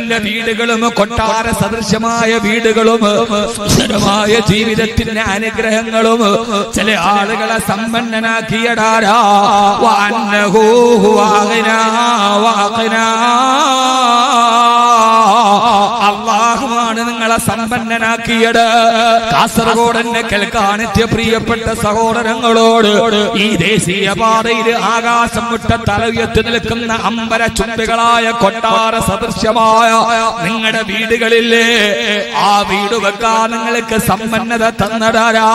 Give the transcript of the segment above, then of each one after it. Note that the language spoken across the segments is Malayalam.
നല്ല വീടുകളും കൊട്ടാര സദൃശമായ വീടുകളും സുന്ദരമായ ജീവിതത്തിന്റെ അനുഗ്രഹങ്ങളും ചില ആളുകളെ സമ്പന്നനാക്കിയടാരാ. അല്ലാഹുവാണ് നിങ്ങളെ സമ്പന്നനാക്കിയത്. കാസർഗോഡന്റെ കേൾക്കാനെത്തിയ പ്രിയപ്പെട്ട സഹോദരങ്ങളോട് ഈ ദേശീയ പാതയിൽ ആകാശം മുട്ട തലയുയർത്തി നിൽക്കുന്ന അമ്പര ചുംബികളായ കൊട്ടാര സദൃശ്യമായ നിങ്ങളുടെ വീടുകളില്ലേ, ആ വീട് വെക്കാൻ നിങ്ങൾക്ക് സമ്പന്നത തന്നടാരാ.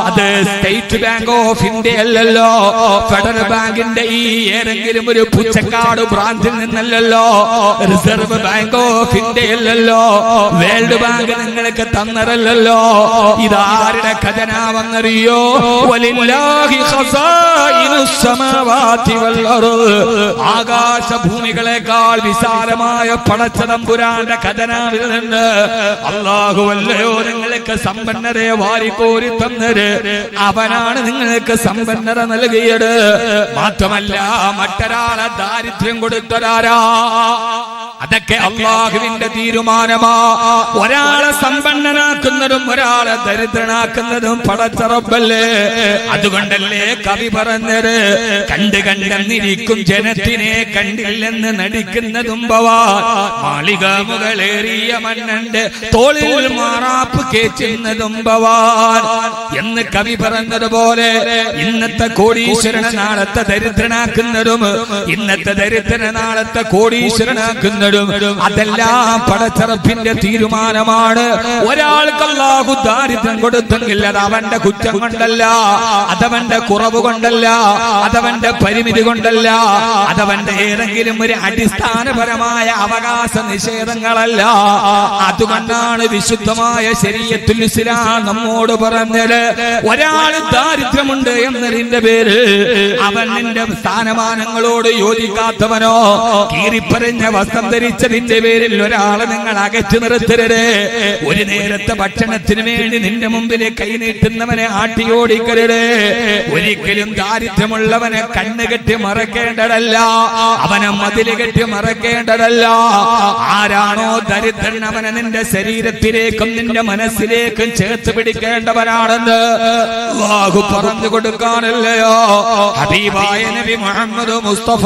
അത് സ്റ്റേറ്റ് ബാങ്ക് ഓഫ് ഇന്ത്യ അല്ലല്ലോ, ഫെഡറൽ ബാങ്കിന്റെ ഈ ഏതെങ്കിലും ഒരു പുച്ചക്കാട് ബ്രാഞ്ചിൽ നിന്നല്ലോ, റിസർവ് ബാങ്ക് ഓഫ് ഇന്ത്യ അല്ലല്ലോ, വേൾഡ് ബാങ്ക് നിങ്ങൾക്ക് തന്നതല്ലോ. ഇതാരുടെ ഖജനാവെന്നറിയോ? വലില്ലാഹി ഖസായിനുസ് സമാവാതി വൽ അർദ്. ആകാശഭൂമികളെക്കാൾ വിശാലമായ പടച്ചതമ്പുരാന്റെ ഖജനാവിൽ നിന്ന് അല്ലാഹുവല്ലയോ നിങ്ങൾക്ക് സമ്പന്നതയെ വാരിക്കോരി തന്നത്. അവനാണ് നിങ്ങൾക്ക് സമ്പന്നത നൽകിയത്. മാത്രമല്ല മറ്റൊരാളെ ദാരിദ്ര്യം കൊടുത്തതാരാ? അതൊക്കെ അല്ലാഹുവിന്റെ തീരുമാനമാ. ഒരാളെ സമ്പന്നനാക്കുന്നതും ഒരാളെ ദരിദ്രനാക്കുന്നതും പടച്ച റബ്ബല്ലേ. അതുകൊണ്ടല്ലേ കവി പറഞ്ഞത്, കണ്ട് കണ്ടെന്നിരിക്കും ജനത്തിനെ കണ്ടില്ലെന്ന് നടിക്കുന്നതും മാളിക മുകളേറിയ മണ്ണന്റെ തോളിൽ മാറാപ്പ് കേറ്റുന്നതും ഭവാൻ എന്ന് കവി പറഞ്ഞതുപോലെ ഇന്നത്തെ കോടീശ്വരനെ നാളത്തെ ദരിദ്രനാക്കുന്നതും ഇന്നത്തെ ദരിദ്രനെ നാളത്തെ കോടീശ്വരനാക്കുന്നതും അതെല്ലാം പടച്ചറപ്പിന്റെ തീരുമാനമാണ്. ഒരാൾക്ക് അല്ലാഹു ദാരിദ്ര്യം കൊടുത്തെങ്കിൽ അത് അവന്റെ കുറ്റം കൊണ്ടല്ല, അതവന്റെ കുറവ് കൊണ്ടല്ല, അതവന്റെ പരിമിതി കൊണ്ടല്ല, അതവന്റെ ഏതെങ്കിലും ഒരു അടിസ്ഥാനപരമായ അവകാശ നിഷേധങ്ങളല്ല. അതുകൊണ്ടാണ് വിശുദ്ധമായ ശരീഅത്തുൽ ഇസ്ലാം നമ്മോട് പറഞ്ഞത്, ഒരാൾ ദാരിദ്ര്യമുണ്ട് എന്നതിന്റെ പേര് അവൻ നിന്റെ സ്ഥാനമാനങ്ങളോട് യോജിക്കാത്തവനോ കീറിപ്പറഞ്ഞ വസ്ത്രം ധരിച്ചതിന്റെ പേരിൽ ഒരാളെ നിങ്ങൾ അകറ്റി നിർത്തരുത്. ഒരു നേരത്തെ ഭക്ഷണത്തിന് വേണ്ടി നിന്റെ മുമ്പിൽ കൈനീട്ടുന്നവനെ ആട്ടിയോടിക്കരുത്. ഒരിക്കലും ദാരിദ്ര്യമുള്ളവനെ കണ്ണുകെട്ടി മറക്കേണ്ടതല്ല, അവനെ മതില് കെട്ടി മറക്കേണ്ടതല്ല. ആരാണോ ദരിദ്രൻ അവനെ നിന്റെ ശരീരത്തിലേക്കും നിന്റെ മനസ്സിലേക്കും ചേർത്ത് പിടിക്കേണ്ടവനാണെന്ന് അല്ലാഹു പറഞ്ഞു കൊടുക്കാനല്ലയോ ഹബീബായ നബി മുഹമ്മദ് മുസ്തഫ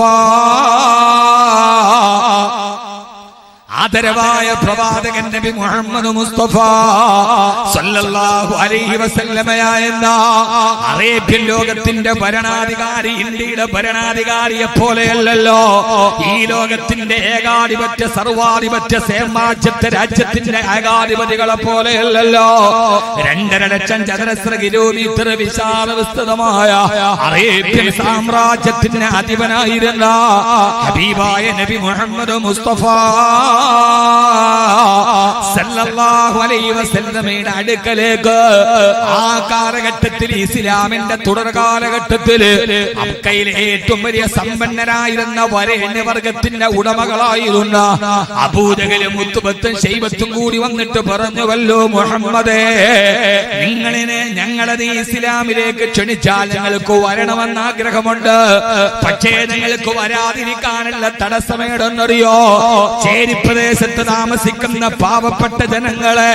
ആദരവായ പ്രവാചകൻ നബി മുഹമ്മദ് മുസ്തഫ സല്ലല്ലാഹു അലൈഹി വസല്ലമയായ അറേബ്യൻ ലോകത്തിന്റെ ഭരണാധികാരി ഇന്ത്യയുടെ ഭരണാധികാരിയെ പോലെയല്ലല്ലോ. ഈ ലോകത്തിന്റെ ഏകാധിപത്യ സർവാധിപത്യ സാമ്രാജ്യത്തെ രാജ്യത്തിന്റെ ഏകാധിപതികളെ പോലെയല്ലല്ലോ. 2.5 ലക്ഷം ചതുരശ്ര കിലോമീറ്റർ വിശാല വിസ്തൃതമായ അറേബ്യൻ സാമ്രാജ്യത്തിന്റെ അധിപനായിരുന്ന ഹബീബായ നബി മുഹമ്മദ് മുസ്തഫ സല്ലല്ലാഹു അലൈഹി വസല്ലമയുടെ അടുക്കലേക്ക് ആ കാലഘട്ടത്തിൽ ഇസ്ലാമിന്റെ തുടർ കാലഘട്ടത്തിൽ മക്കയിലെ ഏറ്റവും വലിയ സമ്പന്നരായിരുന്ന വരേണ്യവർഗത്തിന്റെ ഉടമകളായിരുന്ന അബൂജഹലും ഉത്ബത്തും ശൈബത്തും കൂടി വന്നിട്ട് പറഞ്ഞുവല്ലോ, മുഹമ്മദേ നിങ്ങളിനെ ഞങ്ങളത് ഇസ്ലാമിലേക്ക് ക്ഷണിച്ചാൽ ഞങ്ങൾക്ക് വരണമെന്ന് ആഗ്രഹമുണ്ട്. പക്ഷേ നിങ്ങൾക്ക് വരാതിരിക്കാനുള്ള തടസ്സമേടെന്നറിയോ? ചേരിപ്രദേശത്ത് താമസിക്കുന്ന പാവപ്പെട്ട ജനങ്ങളെ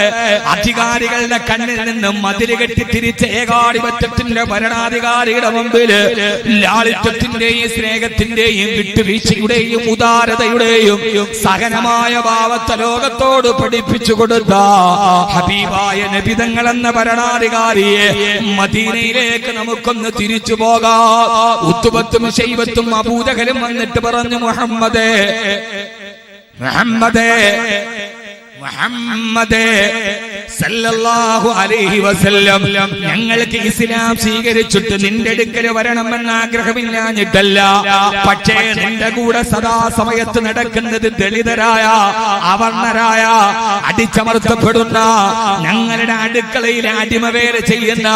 അധികാരികളുടെ കണ്ണിൽ നിന്നും മതില് കെട്ടി തിരിച്ച ഏകാധിപത്യത്തിന്റെ ഭരണാധികാരിയുടെ മുമ്പിൽ ലാളിത്യത്തിന്റെയും സ്നേഹത്തിന്റെയും വിട്ടുവീഴ്ചയുടെയും ഉദാരതയുടെയും സഹനമായ ഭാവത്തെ ലോകത്തോട് പഠിപ്പിച്ചു കൊടുത്ത ഹബീബായ നബി തങ്ങൾ എന്ന ഭരണാധികാരിയെ മദീനയിലേക്ക് നമുക്കൊന്ന് തിരിച്ചു പോകാം. ഉത്ബത്തും ശൈബത്തും അബൂജഹലും വന്നിട്ട് പറഞ്ഞു, മുഹമ്മദേ മുഹമ്മദേ മുഹമ്മദേ സല്ലല്ലാഹു അലൈഹി വസല്ലം ഞങ്ങൾക്ക് ഇസ്ലാം സ്വീകരിച്ചിട്ട് നിന്റെ അടുക്കൽ വരണമെന്ന് ആഗ്രഹമില്ലാഞ്ഞിട്ടല്ല. പക്ഷേ നിന്റെ കൂടെ സദാസമയത്ത് നടക്കുന്നത് ദളിതരായ അവർണരായ അടിച്ചമർത്തപ്പെടുന്ന ഞങ്ങളുടെ അടുക്കളയിൽ അടിമവേല ചെയ്യുന്ന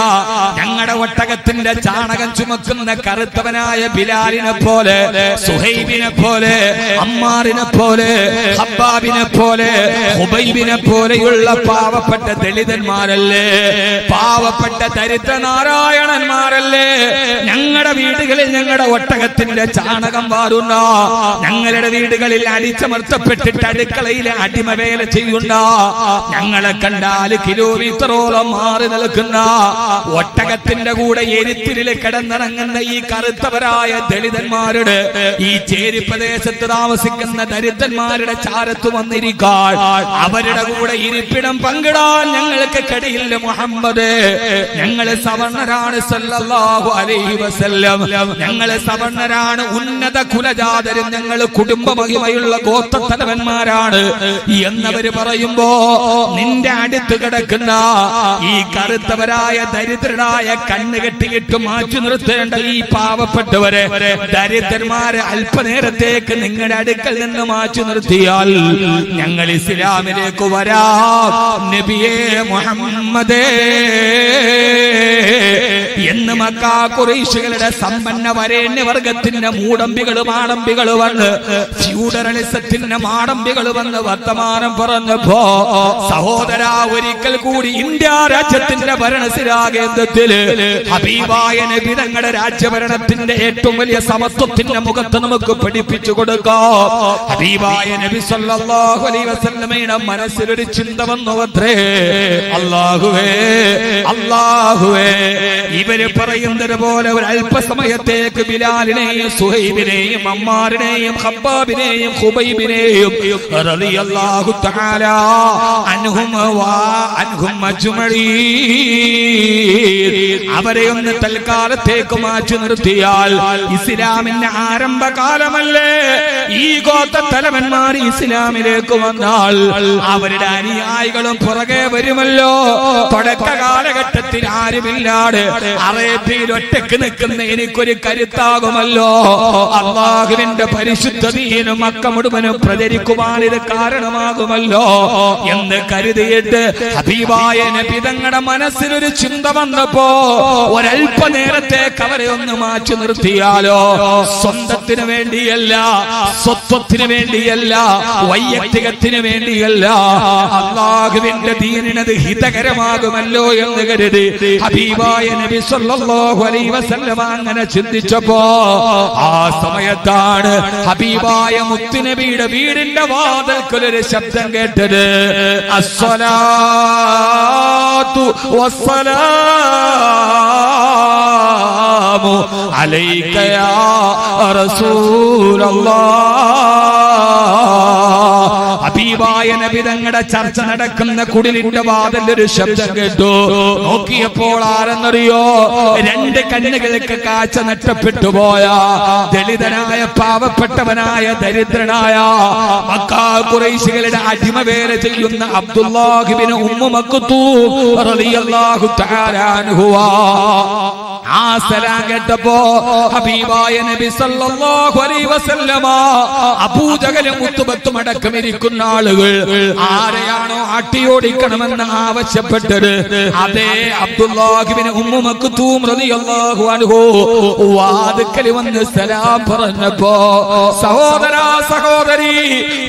ഞങ്ങളുടെ ഒട്ടകത്തിന്റെ ചാണകം ചുമക്കുന്ന കറുത്തവനായ ബിലാലിനെ പോലെ, സുഹൈബിനെ പോലെ, അമ്മാറിനെ പോലെ, ഹബ്ബാബിനെ പോലെ, ഹുബൈബിനെ പോലെയുള്ള പാവപ്പെട്ട ദളിതന്മാരല്ലേ, പാവപ്പെട്ട ദരിദ്ര നാരായണന്മാരല്ലേ ഞങ്ങളുടെ വീടുകളിൽ ഞങ്ങളുടെ ഒട്ടകത്തിന്റെ ചാണകം വാരുന്ന, ഞങ്ങളുടെ വീടുകളിൽ അടിച്ചമർത്തപ്പെട്ടിട്ട് അടുക്കളയിലെ അടിമവേല ചെയ്യുന്ന, ഞങ്ങളെ കണ്ടാൽ കിലോമീറ്ററോളം മാറി നിൽക്കുന്ന, ഒട്ടകത്തിന്റെ കൂടെ എരിത്തിരിൽ കിടന്നിറങ്ങുന്ന ഈ കറുത്തവരായ ദളിതന്മാരുടെ, ഈ ചേരി പ്രദേശത്ത് താമസിക്കുന്ന ദരിദ്രന്മാരുടെ ചാരത്ത് വന്നിരിക്കാൻ, അവരുടെ കൂടെ ഇരിപ്പിടം പങ്കിടാൻ ഞങ്ങൾക്ക് കഴിയില്ല മുഹമ്മദ്. ഞങ്ങള് സവർണരാണ് സല്ലല്ലാഹു അലൈഹി വസല്ലം, ഞങ്ങള് സവർണരാണ്, ഉന്നത കുലജാതരും, ഞങ്ങൾ കുടുംബ മഹിമയുള്ള ഗോത്രത്തലവന്മാരാണ് എന്നവര് പറയുമ്പോ നിന്റെ അടുത്ത് കിടക്കുന്ന ഈ കറുത്തവരായ ദരിദ്രരായ കണ്ണ് കെട്ടിയിട്ട് മാറ്റി നിർത്തേണ്ട ഈ പാവപ്പെട്ടവരെ, ദരിദ്രന്മാരെ അല്പനേരത്തേക്ക് നിങ്ങളുടെ അടുക്കൽ നിന്ന് മാറ്റി നിർത്തിയാൽ ഞങ്ങൾ ഇസ്ലാമിലേക്ക് വരാം നബിയേ മുഹമ്മദേ എന്ന് മക്കാ ഖുറൈശികളുടെ സമ്പന്ന വരേണ്യവർഗത്തിന്റെ മൂടമ്പികൾ മാടമ്പികൾ വന്ന്, ഫ്യൂഡറലിസത്തിന്റെ മാടമ്പികൾ വന്ന് വർത്തമാനം പറഞ്ഞപ്പോ, സഹോദര ഒരിക്കൽ കൂടി ഇന്ത്യ രാജ്യത്തിന്റെ ഭരണസിരാ കേന്ദ്രത്തില് ഹബീബായ നബി തങ്ങളുടെ രാജ്യഭരണത്തിന്റെ ഏറ്റവും വലിയ സമത്വത്തിന്റെ മുഖത്ത് നമുക്ക് പഠിപ്പിച്ചു കൊടുക്കാം. ഹബീബായ നബി സല്ലല്ലാഹു അലൈഹി വസല്ലമയുടെ മനസ്സിലൊരു ചിന്ത വന്നു അത്രേ, അല്ലാഹുവേ അല്ലാഹുവേ, ഇവര് പറയുന്നത് പോലെ ഒരു അല്പസമയത്തേക്ക് ബിലാലിനെയും സുഹൈബിനെയും അമ്മാറിനെയും ഖബ്ബാബിനെയും ഖുബൈബിനെയും റളിയല്ലാഹു തആല അൻഹും അജ്മഈൻ അവരെ ഒന്ന് തൽക്കാലത്തേക്ക് മാറ്റി നിർത്തിയാൽ ഇസ്ലാമിന്റെ ആരംഭകാലമല്ലേ, ഈ ഗോത്രത്തലവന്മാർ ഇസ്ലാമിലേക്ക് വന്നാൽ അവരുടെ അനുയായികളും പുറകെ വരുമല്ലോ. തുടക്ക കാലഘട്ടത്തിൽ ആരുമില്ലാതെ അറേബ്യയിൽ ഒറ്റക്ക് നിൽക്കുന്ന എനിക്കൊരു കരുത്താകുമല്ലോ, അല്ലാഹുവിന്റെ പരിശുദ്ധ ദീനും മക്ക മുഴുവനും പ്രചരിക്കുവാൻ ഇത് കാരണമാകുമല്ലോ എന്ന് കരുതിയിട്ട് ഹബീബായ നബി തങ്ങളുടെ മനസ്സിലൊരു ചിന്ത വന്നപ്പോ ഒരല്പനേരത്തേക്ക് അവരെ ഒന്ന് മാറ്റി നിർത്തിയാലോ, സ്വന്തത്തിന് വേണ്ടിയല്ല, സ്വത്വത്തിന് വേണ്ടിയല്ല, വൈയക്തികത്തിന് വേണ്ടിയല്ല, അല്ലാഹുവിന്റെ ദീനിനത് ഹിതകരമാകുമല്ലോ എന്ന് കരുതി ഹബീബായ നബി സല്ലല്ലാഹു അലൈഹി വസല്ലം അങ്ങനെ ചിന്തിച്ചപ്പോ ആ സമയത്താണ് ഹബീബായ മുത്തുനബിയുടെ വീടിന്റെ വാതിൽക്കലൊരു ശബ്ദം കേട്ടത്, അസ്സലാത്തു വസ്സലാമു അലൈക യാ റസൂലല്ലാഹ്. ഹബീബായ നബി തങ്ങളുടെ ചർച്ച നടക്കുന്ന കുടിലിന്റെ വാതിലൊരു ശബ്ദം കേട്ടു. നോക്കിയപ്പോൾ ആരെന്നറിയോ, രണ്ട് കണ്ണുകൾക്ക് കാഴ്ച നഷ്ടപ്പെട്ടു പോയ ദളിതനായ പാവപ്പെട്ടവനായ ദരിദ്രനായ മക്കാ ഖുറൈശികളുടെ അടിമവേല ചെയ്യുന്ന അബ്ദുല്ലാഹ് ഇബ്നു ഉമ്മു മക്തൂം റളിയല്ലാഹു തആല അൻഹു. ആ സലാം കേട്ടപ്പോ ഹബീബായ നബി സല്ലല്ലാഹു അലൈഹി വസല്ലമ അബൂജഹലും ഉത്ബത്തും അടക്കം ഇരിക്കുന്ന ആളുകൾ ആരെയാണോ ആട്ടിയോടിക്കണമെന്ന് ആവശ്യപ്പെട്ടത് അതേ അബ്ദുല്ലാഹ് ഇബ്നു ഉമ്മു മക്തൂം റളിയല്ലാഹു അൻഹു വാതിൽക്കൽ വന്ന് സലാം പറഞ്ഞപ്പോ, സഹോദരാ സഹോദരി,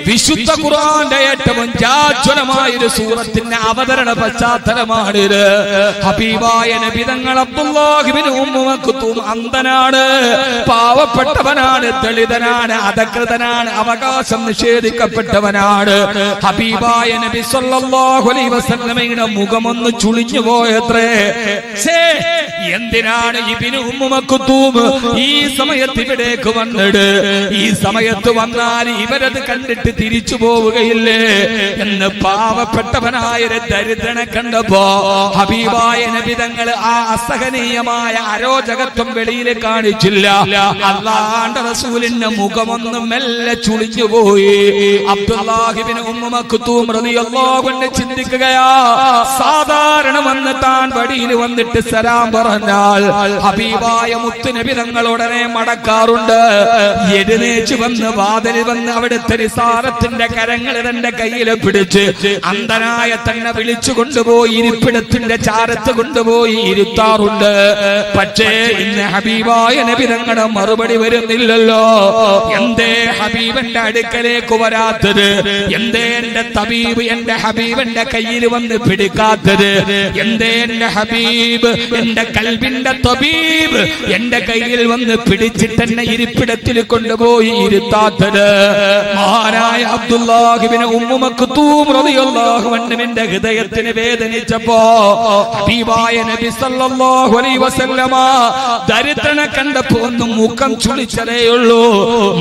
വിശുദ്ധ ഖുർആന്റെ ഏറ്റവും ജാജ്വലമായ ഒരു സൂറത്തിന്റെ അവതരണ പശ്ചാത്തലമാണിത്. ഹബീബായ നബി തങ്ങൾ അബ്ദുല്ലാഹ് ഇബ്നു ഉമ്മു മക്തൂം അന്ധനാണ്, പാവപ്പെട്ടവനാണ്, ദളിതനാണ്, അധകൃതനാണ്, അവകാശം നിഷേധിക്കപ്പെട്ടവനാണ്. ഹബീബായ നബി സല്ലല്ലാഹു അലൈഹി വസല്ലമയുടെ മുഖമൊന്ന് ചുളിഞ്ഞു പോയത്രേ. എന്തിനാണ് ഇബ്നു ഉമ്മു മക്തൂം ഈ സമയത്ത് ഇവിടേക്ക് വന്നിട്ട്, ഈ സമയത്ത് വന്നാൽ ഇവരത് കണ്ടിട്ട് തിരിച്ചു പോവുകയില്ലേ എന്ന് പാവപ്പെട്ടവനായ ദരിദ്രനെ കണ്ടപ്പോ ഹബീബായ നബി തങ്ങൾ ആ അസഹനീയമായ അരോചകത്വം വെളിയിൽ കാണിച്ചില്ല. അല്ലാഹുവിന്റെ റസൂലിന്റെ മുഖമൊന്ന് മെല്ലെ ചുളിഞ്ഞു പോയി. അബ്ദുല്ലാഹ് ഇബ്നു ഉമ്മു മക്തൂം റളിയല്ലാഹു അൻഹു ചിന്തിക്കുകയാ, സാധാരണ വന്ന് താൻ വഴിയിൽ വന്നിട്ട് സലാം പറഞ്ഞാൽ ഹബീബായ മുത്തുനബി തങ്ങൾ ഉടനെ മടക്കാറുണ്ട്. എഴുന്നേറ്റ് വന്ന് വാതിലിൽ വന്ന് അവിടുത്തെ നിസാരത്തിന്റെ കരങ്ങൾ തന്റെ കയ്യിൽ പിടിച്ച് അന്ധനായ തന്നെ വിളിച്ചു കൊണ്ടുപോയി ഇരിപ്പിടത്തിന്റെ ചാരത്ത് കൊണ്ടുപോയി ഇരുത്താറുണ്ട്. പക്ഷേ ഇന്ന് ഹബീബായ നബി തങ്ങളുടെ മറുപടി വരുന്നില്ലല്ലോ. എന്തേ ഹബീബന്റെ അടുക്കലേക്ക് വരാത്തത്? എന്തേ എന്റെ തബീബ് എന്റെ ഹബീബ് എന്റെ കയ്യിൽ വന്ന് പിടിക്കാത്തത്? എന്തേ എന്റെ ഹബീബ് എന്റെ കൽബിന്റെ തബീബ് എന്റെ കയ്യിൽ വന്ന് പിടിച്ചിട്ട് എന്നെ ഇരിപ്പിടത്തിൽ കൊണ്ടുപോയി ഇരുത്താത്തത്? മഹാനായ അബ്ദുല്ലാഹ് ഇബ്നു ഉമ്മു മക്തൂം റളിയല്ലാഹു അൻഹുവിന്റെ ഹൃദയത്തിന് വേദനിച്ചപ്പോ ഹബീബായ നബി സല്ലല്ലാഹു അലൈഹി വസല്ലമ ദരിദ്രനെ കണ്ടപ്പോ ഒന്ന് മുഖം ചുളിച്ചതേയുള്ളൂ.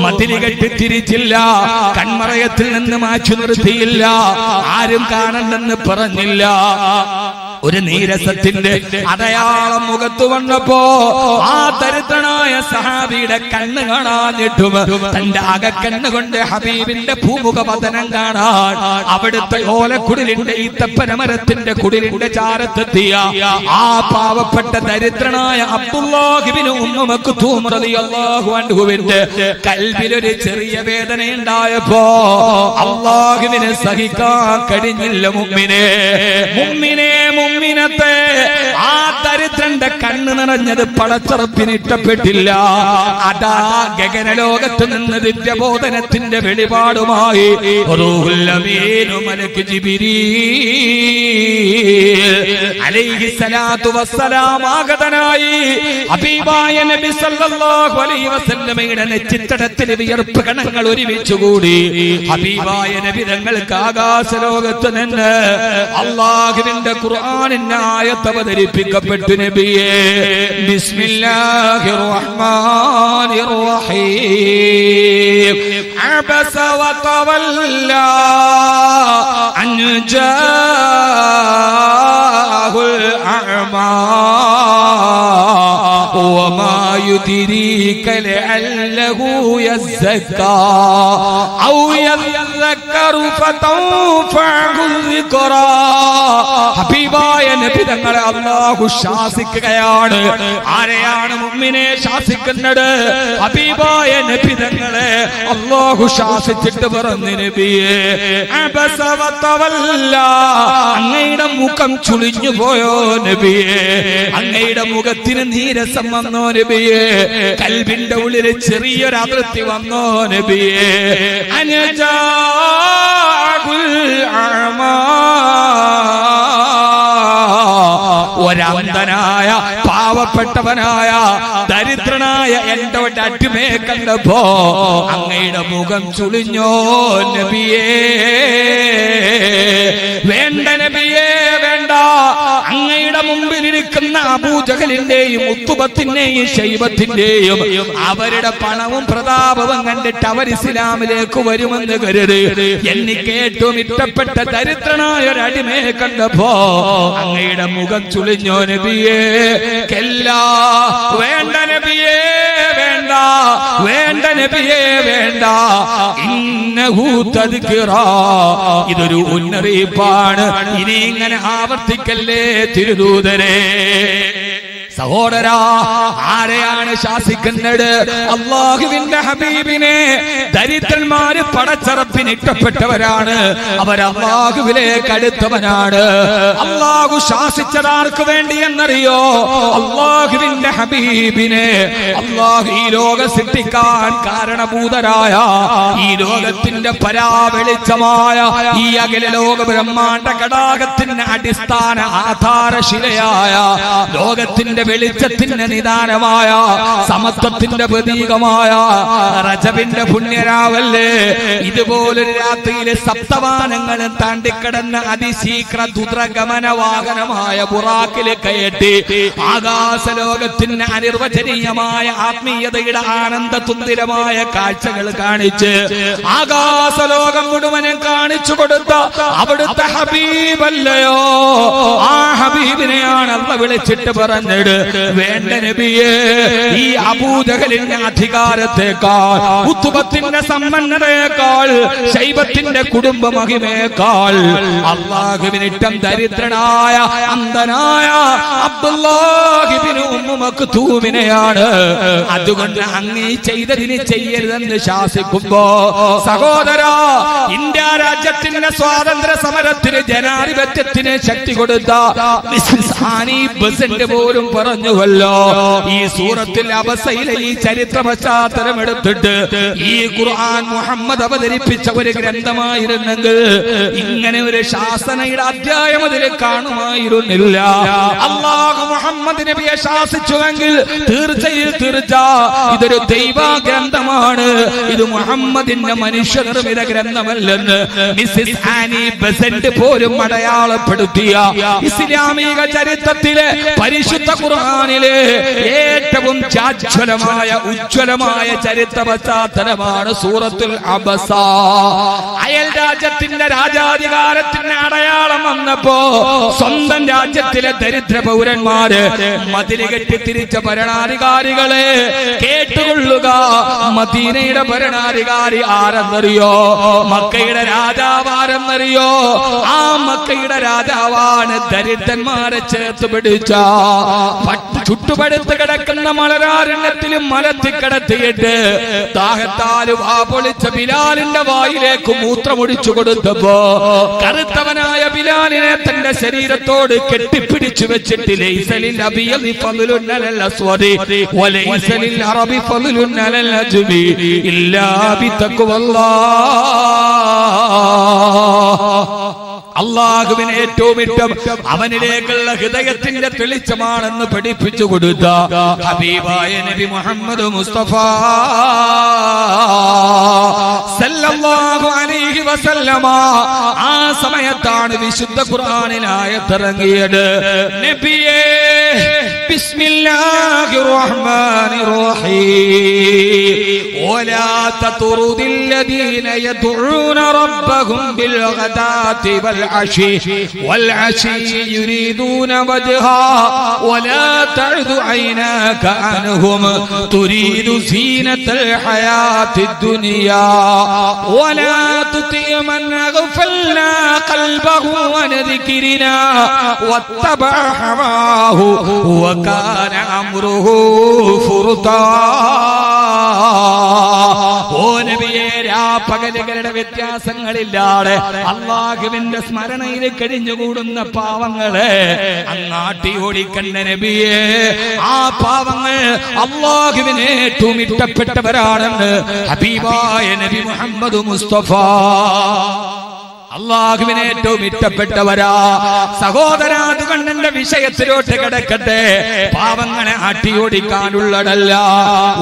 മതിൽ കെട്ടി തിരിച്ചില്ല, കൺമറയത്തിൽ നിന്ന് മാറ്റി നിർത്തിയില്ല, ആരും കാണണ്ടെന്ന് പറഞ്ഞില്ല. ഒരു നീരസത്തിന്റെ അടയാളം മുഖത്ത് വന്നപ്പോ ആ ദരിദ്രനായ സഹാബിയുടെ കണ്ണ് കാണാഞ്ഞിട്ടും തന്റെ അകക്കണ്ണുകൊണ്ട് ഹബീബിന്റെ ഭൂമുഖ പതനം കാണാൻ അവിടുത്തെ ഓലക്കുടിലിന്റെ ഈത്തപ്പനമരത്തിന്റെ കുടിലിന്റെ ചാരത്തെത്തിയ ആ പാവപ്പെട്ട ദരിദ്രനായ അബ്ദുല്ലാഹ് ഇബ്നു ഉമ്മു മക്തൂം റളിയല്ലാഹു അൻഹുവിന്റെ കൽബിലൊരു ചെറിയ വേദനയുണ്ടായപ്പോ അല്ലാഹുവിനെ സഹിക്കാൻ കഴിഞ്ഞില്ല. മുഅ്മിനത്തെ ആ ദരിദ്രന്റെ കണ്ണ് നിറഞ്ഞത് പടച്ചറപ്പിന് ഇഷ്ടപ്പെട്ടില്ല. അതാ ഗഗനലോകത്ത് നിന്ന് ദിവ്യബോധനത്തിന്റെ വെളിപാടുമായി റൂഹുൽ അമീൻ മലക്ക് ജിബ്രീൽ അലൈഹിസ്സലാത്തു വസ്സലാം ആഗതനായി ഹബീബായ നബി സല്ലല്ലാഹു അലൈഹി വസല്ലമയുടെ നെറ്റിത്തടത്തിൽ വിയർപ്പ് കണങ്ങൾ ഒരുമിച്ചുകൂടി ഹബീബായ നബി തങ്ങൾക്ക് ആകാശലോകത്ത് നിന്ന് അല്ലാഹുവിന്റെ ഖുർആനിന്റെ ആയത്ത് അവതരിപ്പിക്കപ്പെട്ടു. നബിയേ ബിസ്മില്ലാഹിർ റഹ്മാനിർ റഹീം അബസ വതവല്ല അൻ ജാഅഹുൽ അഅമാ വമാ യുദ്രീക ലഅല്ലഹു യസ്സക്കാ ഔ യذكറു ഫതൻഫഉൽ ദിക്റാ. ഹബീബായ നബി തങ്ങളെ അല്ലാഹു ശാസിക്കുകയാണ്. ആരെയാണ് മുഅ്മിനെ ശാസിക്കുന്നത്? ഹബീബായ നബി തങ്ങളെ അല്ലാഹു ശാസിച്ചിട്ട് പറഞ്ഞു, നബിയേ അബസ വതവല്ല, അങ്ങയുടെ മുഖം ചുളിഞ്ഞു പോയോ നബിയേ? അങ്ങയുടെ മുഖത്തിന് നീരസം വന്നോ നബിയേ? കൽബിന്റെ ഉള്ളിൽ ചെറിയൊരു അതിർത്തി വന്നോ നബിയേ? ഒരന്ധനായ പാവപ്പെട്ടവനായ ദരിദ്രനായ എന്റെ അടിമയെ കണ്ടപ്പോ അങ്ങയുടെ മുഖം ചുളിഞ്ഞോ നബിയേ? വേണ്ട നബിയേ, വേണ്ട. അങ്ങയുടെ മുമ്പിലിരിക്കുന്ന അബൂജഹലിന്റെയും ഉത്തുബത്തിന്റെയും ശൈബത്തിന്റെയും അവരുടെ പണവും പ്രതാപവും കണ്ടിട്ട് അവർ ഇസ്ലാമിലേക്ക് വരുമെന്ന് കരുതി എനിക്ക് ഏറ്റവും ഇഷ്ടപ്പെട്ട ദരിദ്രനായ ഒരു അടിമയെ കണ്ടപ്പോ അങ്ങയുടെ മുഖം ചുളിഞ്ഞോ നബിയേ? കല്ലാ, വേണ്ട നബിയേ, വേണ്ട, വേണ്ട നബിയേ, വേണ്ട. ഇന്നഹു തദ്കിറാ, ഇതൊരു മുന്നറിയിപ്പാണ്. ഇനി ഇങ്ങനെ ആവർത്തിക്കല്ലേ തിരുദൂതരെ. സഹോദരാ, ആരെയാണ് ശാസിക്കുന്നത്? അല്ലാഹുവിന്റെ ഹബീബിനെ. ദരിദ്രന്മാര് പടച്ചറപ്പിന് ഇഷ്ടപ്പെട്ടവരാണ്, അവർ അല്ലാഹുവിലേക്ക് അടുത്തവനാണ്. അല്ലാഹു ശാസിച്ചതാർക്ക് വേണ്ടി എന്നറിയോ? അല്ലാഹുവിന്റെ ഹബീബിനെ. അല്ലാഹു ഈ ലോകം സൃഷ്ടിക്കാൻ കാരണഭൂതരായ, ഈ ലോകത്തിന്റെ പരാവെളിച്ചമായ, ഈ അഖില ലോക ബ്രഹ്മാണ്ഡ കടാകത്തിന്റെ അടിസ്ഥാന ആധാരശിലയായ, ലോകത്തിന്റെ വെളിച്ചത്തിന്റെ നിദാനമായ, സമത്വത്തിന്റെ പ്രതീകമായ റജബിന്റെ പുണ്യരാവല്ലേ, ഇതുപോലൊരു രാത്രിയിലെ സപ്തവാനങ്ങളും താണ്ടിക്കടന്ന അതിശീഘ്ര ദുദ്രഗമന വാഹനമായ ബുറാക്കില് കയറ്റി ആകാശലോകത്തിന് അനിർവചനീയമായ ആത്മീയതയുടെ ആനന്ദ തുന്തിരമായ കാഴ്ചകൾ കാണിച്ച് ആകാശലോകം മുഴുവനും കാണിച്ചു കൊടുത്ത അവിടുത്തെ ഹബീബല്ലയോ? ആ ഹബീബിനെയാണ് അല്ലാഹു വിളിച്ചിട്ട് പറഞ്ഞത്, വേണ്ട നബിയേ, ഈ അബൂജഹലിന്റെ അധികാരത്തെക്കാൾ, ഉത്തുബത്തിന്റെ സമ്പന്നതയേക്കാൾ, ശൈബത്തിന്റെ കുടുംബ മഹിമയേക്കാൾ അല്ലാഹുവിനിഷ്ടം ദരിദ്രനായ അന്ധനായ അബ്ദുല്ലാഹ് ഇബ്നു ഉമ്മു മക്തൂമിനെയാണ്. അതുകൊണ്ട് അങ്ങ് ചെയ്തതിന് ചെയ്യരുതെന്ന് ശാസിക്കുമ്പോ, സഹോദരാ, ഇന്ത്യ രാജ്യത്തിന്റെ സ്വാതന്ത്ര്യ സമരത്തിന് ജനാധിപത്യത്തിന് ശക്തി കൊടുത്ത ബസന്റ് പോലും പറഞ്ഞുവല്ലോ. ഈ സൂറത്തിൽ അബസയിലെ ഈ ചരിത്ര പശ്ചാത്തലം എടുത്തിട്ട് ഈ ഖുർആൻ മുഹമ്മദ് അവതരിപ്പിച്ച ഒരു ഗ്രന്ഥമായിരുന്നെങ്കിൽ ഇങ്ങനെ ഒരു ശാസനയുടെ അധ്യായം അതിൽ കാണുമായിരുന്നില്ല. അല്ലാഹു മുഹമ്മദ് നബിയെ ശാസിച്ചുവെങ്കിൽ തീർച്ച ഇതൊരു ദൈവ ഗ്രന്ഥമാണ്, ഇത് മുഹമ്മദിന്റെ മനുഷ്യനിർമ്മിത ഗ്രന്ഥമല്ലെന്ന് മിസ്സിസ് ആനി ബെസന്റ് പോലും അടയാളപ്പെടുത്തിയ ഇസ്ലാമിക ചരിത്രത്തിലെ പരിശുദ്ധ ഖുർആനിലെ ഏറ്റവും ഉജ്ജ്വലമായ ചരിത്ര പശ്ചാത്തലമാണ് സൂറത്തുൽ അബസ. അയൽ രാജ്യത്തിന്റെ രാജാധികാരത്തിന്റെ അടയാളം വന്നപ്പോ സ്വന്തം രാജ്യത്തിലെ ദരിദ്ര പൗരന്മാര് മതില് കെട്ടി തിരിച്ച ഭരണാധികാരികളെ കേട്ടുകൊള്ളുക. മദീനയുടെ ഭരണാധികാരി ആരെന്നറിയോ? മക്കയുടെ രാജാവ് ആരെന്നറിയോ? ആ മക്കയുടെ രാജാവാണ് ദരിദ്രന്മാരെ ചേർത്ത് പിടിച്ച ചുട്ടുപടുത്ത് കിടക്കുന്ന മലരാരണ്യത്തിലും മലത്തി കിടത്തിയിട്ട് ദാഹത്താല് വാ പൊളിച്ച ബിലാലിന്റെ വായിലേക്ക് മൂത്രമൊഴിച്ചു കൊടുത്തപ്പോ കറുത്തവനായ ബിലാലിനെ തന്റെ ശരീരത്തോട് കെട്ടിപ്പിടിച്ചു വെച്ചിട്ട് ലൈസലിൽ അബിയദി ഫളലുൻ അലൽ അസ്വദി വലൈസലിൽ അറബി ഫളലുൻ അലൽ അജ്മി ഇല്ലാ ബിതഖ്വല്ലാഹ്. അള്ളാഹുവിനെ ഏറ്റവും ഇഷ്ടം അവനിലേക്കുള്ള ഹൃദയത്തിന്റെ തെളിച്ചമാണെന്ന് പഠിപ്പിച്ചു കൊടുത്ത ഹബീബായ നബി മുഹമ്മദ് മുസ്തഫ സല്ലല്ലാഹു അലൈഹി വസല്ലമ ആ സമയത്താണ് വിശുദ്ധ ഖുർആനിൽ ആയത്തിറങ്ങിയത്. നബിയേ ബിസ്മില്ലാഹിർ റഹ്മാനിർ റഹീം വലാ തത്റുദിൽ ലദീന യദ്ഊന റബ്ബഹും ബിൽ ഗദാതി والعشي يريدون وجها ولا تعد عيناك عنهم تريد زينة الحياة الدنيا ولا تطع من أغفلنا قلبه عن ذكرنا واتبع هواه وكان أمره فرطا. ഓ നബിയേ, രാപ്പകലുകളുടെ വ്യത്യാസങ്ങളില്ലാതെ അല്ലാഹുവിന്റെ സ്മരണയിൽ കഴിഞ്ഞുകൂടുന്ന പാവങ്ങളെ അങ്ങാട്ടി ഓടിക്കണ്ട നബിയേ. ആ പാവങ്ങൾ അല്ലാഹുവിനെ ഏറ്റവും ഇഷ്ടപ്പെട്ടവരാണെന്ന് ഹബീബായ നബി മുഹമ്മദ് മുസ്തഫ. അള്ളാഹുവിനെ ഏറ്റവും ഇഷ്ടപ്പെട്ടവരാ. സഹോദരാ, അതുകൊണ്ട് എന്റെ വിഷയത്തിലോട്ട് കിടക്കട്ടെ. പാവങ്ങളെ ആട്ടിയോടിക്കാനുള്ളതല്ല.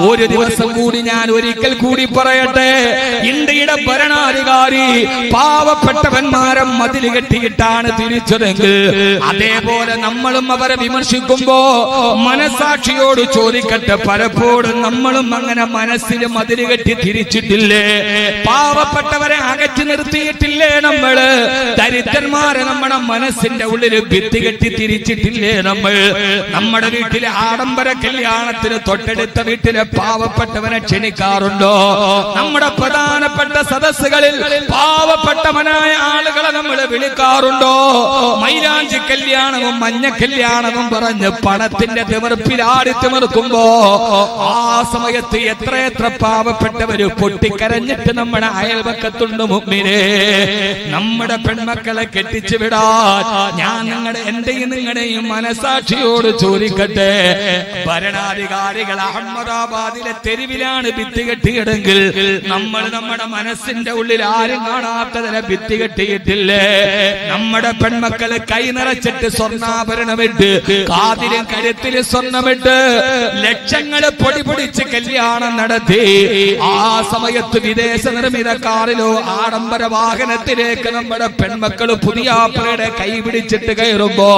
ഒരു ദിവസം കൂടി ഞാൻ ഒരിക്കൽ കൂടി പറയട്ടെ, ഇന്ത്യയുടെ ഭരണാധികാരി പാവപ്പെട്ടവന്മാരെ മതില് കെട്ടിയിട്ടാണ് തിരിച്ചതെങ്കിൽ അതേപോലെ നമ്മളും അവരെ വിമർശിക്കുമ്പോ മനസാക്ഷിയോട് ചോദിക്കട്ടെ, പലപ്പോഴും നമ്മളും അങ്ങനെ മനസ്സിൽ മതില് കെട്ടി തിരിച്ചിട്ടില്ലേ? പാവപ്പെട്ടവരെ അകറ്റി നിർത്തിയിട്ടില്ലേ? നമ്മള് ദരിദ്രന്മാരെ നമ്മുടെ മനസ്സിന്റെ ഉള്ളിൽ ഭിത്തി കെട്ടി തിരിച്ചിട്ടില്ലേ? നമ്മുടെ വീട്ടിലെ ആഡംബര കല്യാണത്തിന് തൊട്ടടുത്ത വീട്ടിലെ പാവപ്പെട്ടവനെ ക്ഷണിക്കാറുണ്ടോ? നമ്മുടെ പ്രധാനപ്പെട്ട സദസ്സുകളിൽ പാവപ്പെട്ടവനായ ആളുകളെ നമ്മൾ വിളിക്കാറുണ്ടോ? മൈലാഞ്ചി കല്യാണവും മഞ്ഞ കല്യാണവും പറഞ്ഞ് പണത്തിന്റെ തിമിർപ്പിലാടി തിമിർക്കുമ്പോ ആ സമയത്ത് എത്രയെത്ര പാവപ്പെട്ടവര് പൊട്ടിക്കരഞ്ഞിട്ട് നമ്മുടെ അയൽപക്കത്തുണ്ട്. മുഅ്മിനേ, നമ്മുടെ പെൺമക്കളെ കെട്ടിച്ചു വിടാൻ ഞാൻ എന്റെയും നിങ്ങളുടെയും മനസാക്ഷിയോട് ചോദിക്കട്ടെ. ഭരണാധികാരികൾ അഹമ്മദാബാദിലെ തെരുവിലാണ് ഭിത്തി കെട്ടിയിടെങ്കിൽ നമ്മൾ നമ്മുടെ മനസ്സിന്റെ ഉള്ളിൽ ആരും കാണാത്തതിനെ ഭിത്തി കെട്ടിയിട്ടില്ലേ? നമ്മുടെ പെൺമക്കള് കൈ നിറച്ചിട്ട് സ്വർണ്ണാഭരണമിട്ട് കാതിലും കരുത്തില് സ്വർണ്ണമിട്ട് ലക്ഷങ്ങള് പൊടി പൊടിച്ച് കല്യാണം നടത്തി ആ സമയത്ത് വിദേശ നിർമ്മിത കാറിലോ ആഡംബര വാഹനത്തിലേക്ക് നമ്മുടെ പെൺമക്കള് പുതിയാപ്പയുടെ കൈ പിടിച്ചിട്ട് കയറുമ്പോ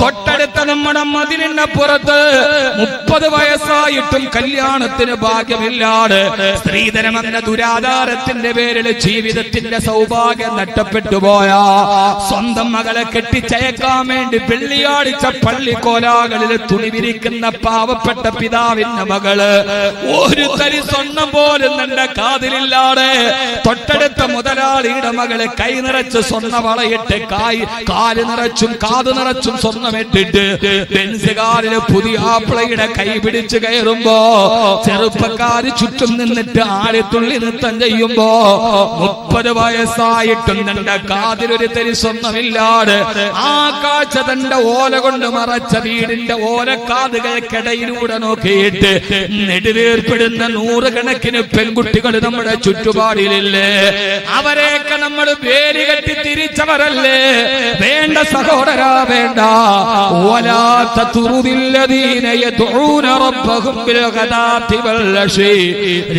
തൊട്ടടുത്ത നമ്മുടെ മതിലിന്റെ പുറത്ത് 30 വയസ്സായിട്ടും കല്യാണത്തിന് ഭാഗ്യമില്ലാതെ സ്ത്രീധനം എന്ന ദുരാധാരത്തിന്റെ പേരിൽ ജീവിതത്തിന്റെ സൗഭാഗ്യം നഷ്ടപ്പെട്ടു പോയ സ്വന്തം മകളെ കെട്ടിച്ചയക്കാൻ വേണ്ടി വെള്ളിയാഴ്ച പള്ളിക്കോലാകളിൽ തുണി വിരിക്കുന്ന പാവപ്പെട്ട പിതാവിന്റെ മകള് ഒരു തരി സ്വർണം പോലും തന്റെ കാതിലില്ലാതെ തൊട്ടടുത്ത മുതലാളിയുടെ മകളെ കൈ കൈ നിറച്ച് സ്വർണ്ണ വളയിട്ട് കാല് നിറച്ചും കാത് നിറച്ചും സ്വർണ്ണമിട്ടിട്ട് ബെൻസുകാരില് പുതിയ ആപ്പിളയുടെ കൈ പിടിച്ച് കയറുമ്പോ ചെറുപ്പക്കാര് ചുറ്റും നിന്നിട്ട് ആഴത്തുള്ളി നൃത്തം ചെയ്യുമ്പോ 30 വയസ്സായിട്ടും തന്റെ കാതിലൊരു തരി സ്വർണ്ണമില്ലാതെ ആ കാഴ്ച തന്റെ ഓല കൊണ്ട് മറച്ച വീടിന്റെ ഓലക്കാതുകൾക്കിടയിലൂടെ നോക്കിയിട്ട് നെടുവേർപ്പെടുന്ന 100 കണക്കിന് പെൺകുട്ടികൾ നമ്മുടെ ചുറ്റുപാടിലില്ലേ? അവരെയൊക്കെ നമ്മൾ വേലി കെട്ടി തിരിച്ചവരല്ലേ? വേണ്ട സഹോദരാ, വേണ്ട.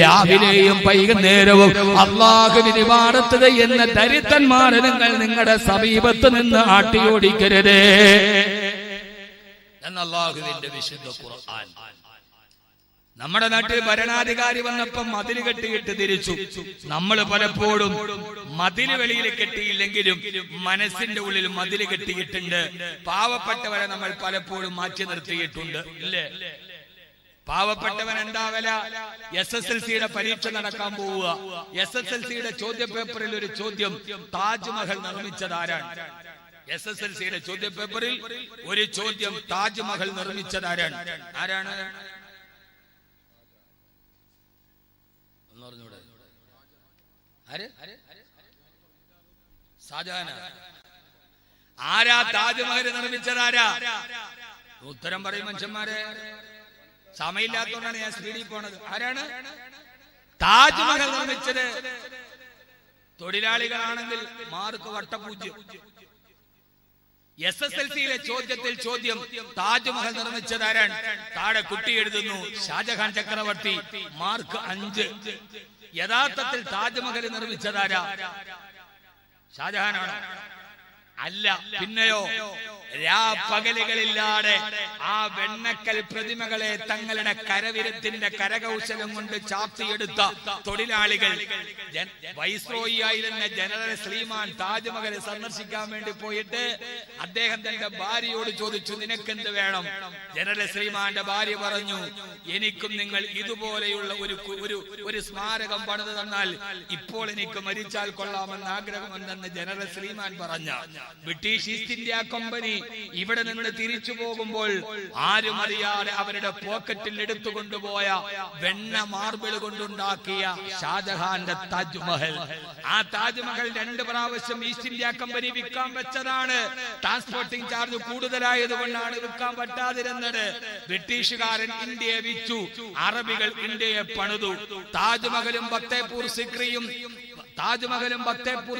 രാവിലെയും വൈകുന്നേരവും അല്ലാഹുവിനെ ഇബാദത്ത് ചെയ്യുന്ന ദരിദ്രന്മാരെ നിങ്ങൾ നിങ്ങളുടെ സമീപത്ത് നിന്ന് ആട്ടിയോടിക്കരുതേ എന്ന് അല്ലാഹുവിന്റെ വിശുദ്ധ ഖുർആൻ. നമ്മുടെ നാട്ടിൽ ഭരണാധികാരി വന്നപ്പം മതിൽ കെട്ടിയിട്ട് തിരിച്ചു. നമ്മൾ പലപ്പോഴും മതിൽ വെളിയിൽ കെട്ടിയില്ലെങ്കിലും മനസ്സിന്റെ ഉള്ളിൽ മതിൽ കെട്ടിയിട്ടുണ്ട്. പാവപ്പെട്ടവരെ നമ്മൾ പലപ്പോഴും മാറ്റി നിർത്തിയിട്ടുണ്ട്, ഇല്ലേ? പാവപ്പെട്ടവൻ എന്താ വില? SSLCയുടെ പരീക്ഷ നടക്കാൻ പോവുക. SSLCയുടെ ചോദ്യ പേപ്പറിൽ ഒരു ചോദ്യം, താജ്മഹൽ നിർമ്മിച്ചത് ആരാണ്? SSLCയുടെ ചോദ്യ പേപ്പറിൽ ഒരു ചോദ്യം, താജ്മഹൽ നിർമ്മിച്ചത് ആരാണ്? ആരാണ്? ഷാജഹാൻ. ആരാ താജ്മഹൽ നിർമ്മിച്ചതാരാ? ഉത്തരം പറയും മനുഷ്യന്മാരെ. സമയമില്ലാത്തതുകൊണ്ടാണ് ഞാൻ സ്പീഡിൽ പോണത്. ആരാണ് താജ്മഹൽ നിർമ്മിച്ചത്? തൊഴിലാളികളാണെങ്കിൽ മാർക്ക് വട്ടപൂജ്യം. SSLCയിലെ ചോദ്യത്തിൽ ചോദ്യം, താജ്മഹൽ നിർമ്മിച്ചത് ആരാണ്? താഴെ കുട്ടി എഴുതുന്നു ഷാജഹാൻ ചക്രവർത്തി, മാർക്ക് 5. യഥാർത്ഥത്തിൽ താജ്മഹൽ നിർമ്മിച്ചതാരാ? ഷാജഹാനാണ്? അല്ല. പിന്നെയോ? രാപ്പകലുകളില്ലാതെ ആ വെണ്ണക്കൽ പ്രതിമകളെ തങ്ങളുടെ കരവിരുത്തിന്റെ കരകൗശലം കൊണ്ട് ചാർത്തിയെടുത്ത തൊഴിലാളികൾ. വൈസ്രോയി ആയിരുന്ന ജനറൽ ശ്രീമാൻ താജ്മഹൽ സന്ദർശിക്കാൻ വേണ്ടി പോയിട്ട് അദ്ദേഹം തന്റെ ഭാര്യയോട് ചോദിച്ചു, നിനക്കെന്ത് വേണം? ജനറൽ ശ്രീമാന്റെ ഭാര്യ പറഞ്ഞു, എനിക്കും നിങ്ങൾ ഇതുപോലെയുള്ള ഒരു സ്മാരകം പണിത് തന്നാൽ ഇപ്പോൾ എനിക്ക് മരിച്ചാൽ കൊള്ളാമെന്ന് ആഗ്രഹമുണ്ടെന്ന് ജനറൽ ശ്രീമാൻ പറഞ്ഞ ബ്രിട്ടീഷ് ഈസ്റ്റ് ഇന്ത്യ കമ്പനി ഇവിടെ നിന്ന് തിരിച്ചു പോകുമ്പോൾ ആരും അറിയാതെ അവരുടെ പോക്കറ്റിൽ എടുത്തുകൊണ്ടുപോയ വെണ്ണ മാർബിൾ കൊണ്ടുണ്ടാക്കിയ ഷാജഹാന്റെ താജ്മഹൽ. ആ താജ്മഹൽ 2 പ്രാവശ്യം ഈസ്റ്റ് ഇന്ത്യ കമ്പനി വിൽക്കാൻ വെച്ചതാണ്. ട്രാൻസ്പോർട്ടിംഗ് ചാർജ് കൂടുതലായതുകൊണ്ടാണ് വിൽക്കാൻ പറ്റാതിരുന്നത്. ബ്രിട്ടീഷുകാരൻ ഇന്ത്യയെ വിറ്റു, അറബികൾ ഇന്ത്യയെ പണിതു. താജ്മഹലും ഫത്തേപൂർ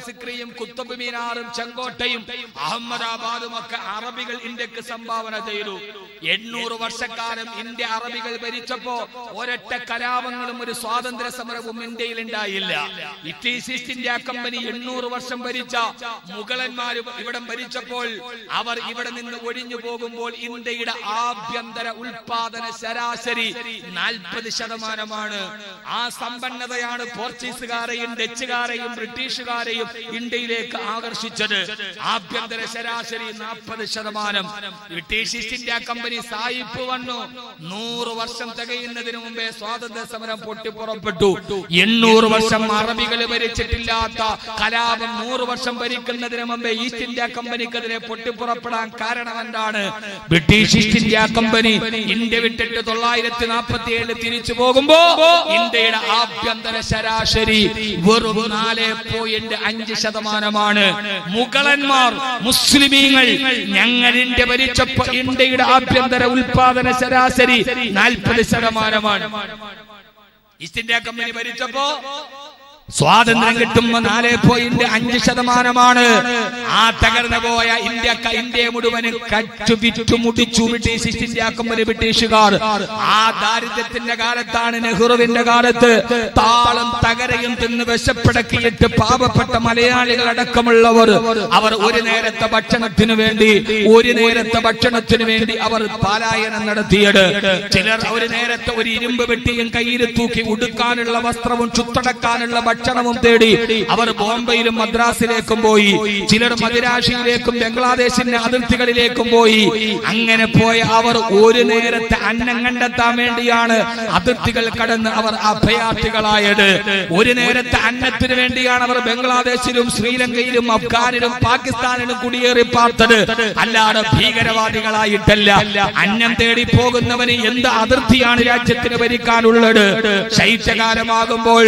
സിക്രിയും കുത്തബ് മീനാറും ചെങ്കോട്ടയും അഹമ്മദാബാദും ഒക്കെ അറബികൾ ഇന്ത്യക്ക് സംഭാവന ചെയ്തു. 800 വർഷക്കാലം ഇന്ത്യ അറബികൾ ഭരിച്ചപ്പോ ഒരൊറ്റ കലാപങ്ങളും ഒരു സ്വാതന്ത്ര്യ സമരവും ഇന്ത്യയിൽ ഉണ്ടായില്ല. ഈസ്റ്റ് ഇന്ത്യ കമ്പനി 800 വർഷം ഭരിച്ച മുഗളന്മാർ ഇവിടം ഭരിച്ചപ്പോൾ അവർ ഇവിടെ നിന്ന് ഒഴിഞ്ഞു പോകുമ്പോൾ ഇന്ത്യയുടെ ആഭ്യന്തര ഉൽപാദന ശരാശരി 40%. ആ സമ്പന്നതയാണ് പോർച്ചുഗീസുകാരെയും ഡച്ചുകാരെയും ബ്രിട്ടീഷുകാരെയും ഇന്ത്യയിലേക്ക് ആകർഷിച്ചത്. ആഭ്യന്തര ശരാശരി 40%. ബ്രിട്ടീഷ് ഈസ്റ്റ് ഇന്ത്യ കമ്പനി സായിപ്പ് വന്നു. 100 വർഷം തികയുന്നതിന് മുമ്പേ സ്വാതന്ത്ര്യ സമരം പൊട്ടിപ്പുറപ്പെട്ടു. 800 വർഷം അറബികൾ ഭരിച്ചിട്ടില്ലാത്ത കലാപം 100 വർഷം ഭരിക്കുന്നതിന് മുമ്പേ ഈസ്റ്റ് ഇന്ത്യ കമ്പനിക്കെതിരെ പൊട്ടിപ്പുറപ്പെടാൻ കാരണം എന്താണ്? British east India company India വിട്ടിട്ട് 947 തിരിച്ചു പോകുമ്പോ ഇന്ത്യയുടെ ആഭ്യന്തര ശരാശരി വെറും 4.5%. മുഗളന്മാർ, മുസ്ലിമീങ്ങൾ ഞങ്ങൾ ഇന്ത്യ ഭരിച്ചപ്പോ ഇന്ത്യയുടെ ആഭ്യന്തര ഉൽപാദന ശരാശരി 40%. ഈസ്റ്റ് ഇന്ത്യ കമ്പനി ഭരിച്ചപ്പോ സ്വാതന്ത്ര്യം കിട്ടുമ്പോ 4.5%. ആ തകർന്നു പോയ ഇന്ത്യയെ മുഴുവനും കച്ചുവിറ്റു മുടിച്ചു ബ്രിട്ടീഷ് ഈസ്റ്റ് ഇന്ത്യ കമ്പനി, ബ്രിട്ടീഷുകാർ. ആ ദാരിദ്ര്യത്തിന്റെ കാലത്താണ്, നെഹ്റുവിന്റെ കാലത്ത്, താളം തകരയും തിന്ന് വിശപ്പടക്കിയിട്ട് പാവപ്പെട്ട മലയാളികൾ അടക്കമുള്ളവർ അവർ ഒരു നേരത്തെ ഭക്ഷണത്തിനു വേണ്ടി അവർ പലായനം നടത്തിയത്. ചിലർ ഒരു നേരത്തെ ഒരു ഇരുമ്പ് വെട്ടിയും കയ്യിൽ തൂക്കി ഉടുക്കാനുള്ള വസ്ത്രവും ചുത്തടക്കാനുള്ള ഭക്ഷണവും തേടി അവർ ബോംബെയിലും മദ്രാസിലേക്കും പോയി, ചിലർ മദിരാശിയിലേക്കും ബംഗ്ലാദേശിന്റെ അതിർത്തികളിലേക്കും പോയി. അങ്ങനെ പോയ അവർ ഒരു നേരത്തെ അന്നം കണ്ടെത്താൻ വേണ്ടിയാണ് അതിർത്തികൾ കടന്ന് അവർ അഭയാർത്ഥികളായത്. ഒരു നേരത്തെ അന്നത്തിന് വേണ്ടിയാണ് അവർ ബംഗ്ലാദേശിലും ശ്രീലങ്കയിലും അഫ്ഗാനിലും പാകിസ്ഥാനിലും കുടിയേറി പാർത്തത്, അല്ലാതെ ഭീകരവാദികളായിട്ടല്ല. അന്നം തേടി പോകുന്നവന് എന്ത് അതിർത്തിയാണ് രാജ്യത്തിന് ഭരിക്കാനുള്ളത്? ശൈത്യകാലമാകുമ്പോൾ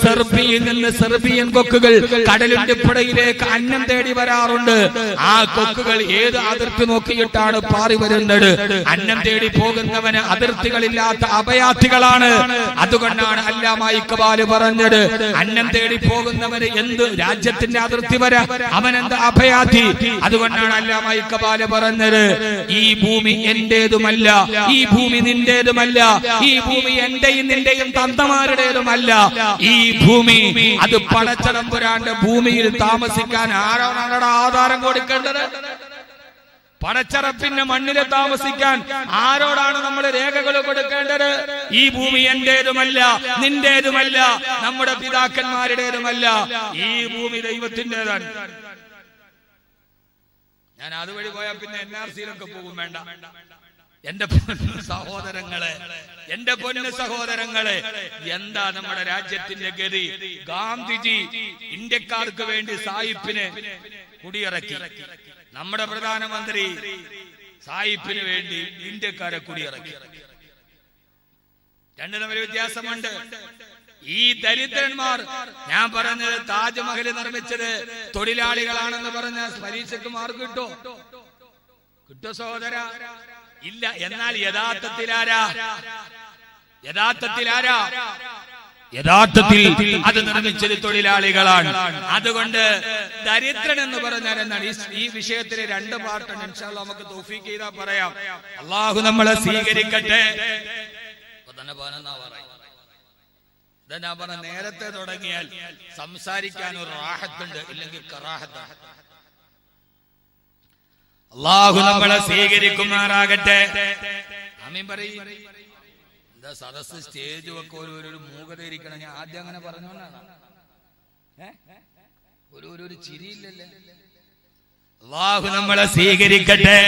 സെർബിയയിൽ നിന്ന് സെർബിയൻ കൊക്കുകൾ കടലിന്റെ പുഴയിലേക്ക് അന്നം തേടി വരാറുണ്ട്. ആ കൊക്കുകൾ ഏത് അതിർത്തി നോക്കിയിട്ടാണ് പാറി വരുന്നത്? അന്നം തേടി പോകുന്നവന് അതിർത്തികളില്ലാത്ത അഭയാർത്ഥികളാണ്. അതുകൊണ്ടാണ് അല്ലാമ ഇഖ്ബാൽ പറഞ്ഞത്, അന്നം തേടി പോകുന്നവന് എന്ത് രാജ്യത്തിന്റെ അതിർത്തി വര, അവനെന്ത് അഭയാർത്ഥി. അതുകൊണ്ടാണ് അല്ലാമ ഇഖ്ബാൽ പറഞ്ഞത്, ഈ ഭൂമി എന്റേതുമല്ല, ഈ ഭൂമി നിന്റേതുമല്ല, ഈ ഭൂമി എന്റെയും നിന്റെയും തന്തമാരുടേതുമല്ല. ഈ ഭൂമി അത് പടച്ചതമ്പുരാന്റെ ഭൂമിയിൽ താമസിക്കാൻ ആരാണ് ആധാരം കൊടുക്കേണ്ടത്? പടച്ചറപ്പിന്റെ മണ്ണിൽ താമസിക്കാൻ ആരോടാണ് നമ്മൾ രേഖകൾ കൊടുക്കേണ്ടത്? ഈ ഭൂമി എന്റേതുമല്ല, നിന്റേതുമല്ല, നമ്മുടെ പിതാക്കന്മാരുടേതുമല്ല. ഈ ഭൂമി ദൈവത്തിൻ്റെതാണ്. ഞാൻ അതുവഴി പോയാൽ പിന്നെ NRCയിലൊക്കെ പോകും. വേണ്ട. എന്റെ പൊന്നു സഹോദരങ്ങളെ, എന്റെ പൊന്നു സഹോദരങ്ങളെ, എന്താ നമ്മുടെ രാജ്യത്തിന്റെ ഗതി? ഗാന്ധിജി ഇന്ത്യക്കാർക്ക് വേണ്ടി സായിപ്പിനെ കുടിയിറക്കി. നമ്മുടെ പ്രധാനമന്ത്രി സായിപ്പിന് വേണ്ടി ഇന്ത്യക്കാരെ കുടിയിറക്കി. രണ്ടു തമ്മിൽ വ്യത്യാസമുണ്ട്. ഈ ദരിദ്രന്മാർ, ഞാൻ പറഞ്ഞത് താജ്മഹൽ നിർമ്മിച്ചത് തൊഴിലാളികളാണെന്ന് പറഞ്ഞ പരീക്ഷയ്ക്ക് മാർക്ക് കിട്ടോ? കിട്ടോ സഹോദര? ഇല്ല. എന്നാൽ യഥാർത്ഥത്തിൽ ആരാ? യഥാർത്ഥത്തിൽ അത് നിർമ്മിച്ചത് തൊഴിലാളികളാണ്. അതുകൊണ്ട് ദരിദ്രൻ എന്ന് പറഞ്ഞാൽ എന്താണ്? ഈ വിഷയത്തിലെ രണ്ട് പാർട്ടുണ്ട്. ഇൻഷാ അല്ലാഹ് നമുക്ക് തൗഫീഖ് ചെയ്താൽ പറയാം. അള്ളാഹു നമ്മളെ സ്വീകരിക്കട്ടെ. ഞാൻ പറഞ്ഞ നേരത്തെ തുടങ്ങിയാൽ സംസാരിക്കാൻ ഒരു റാഹത്തുണ്ട്, ഇല്ലെങ്കിൽ കറാഹത്താണ്. അള്ളാഹു നമ്മളെ സ്വീകരിക്കുമാറാകട്ടെ. ആമീൻ പറയും. എന്താ സദസ് സ്റ്റേജ് ഒക്കെ ഒരു മൂകത ഇരിക്കണം? ഞാൻ ആദ്യം അങ്ങനെ പറഞ്ഞോണ്ടാണ്. ഒരു ചിരിയില്ലല്ലേ? അള്ളാഹു നമ്മളെ സ്വീകരിക്കട്ടെ.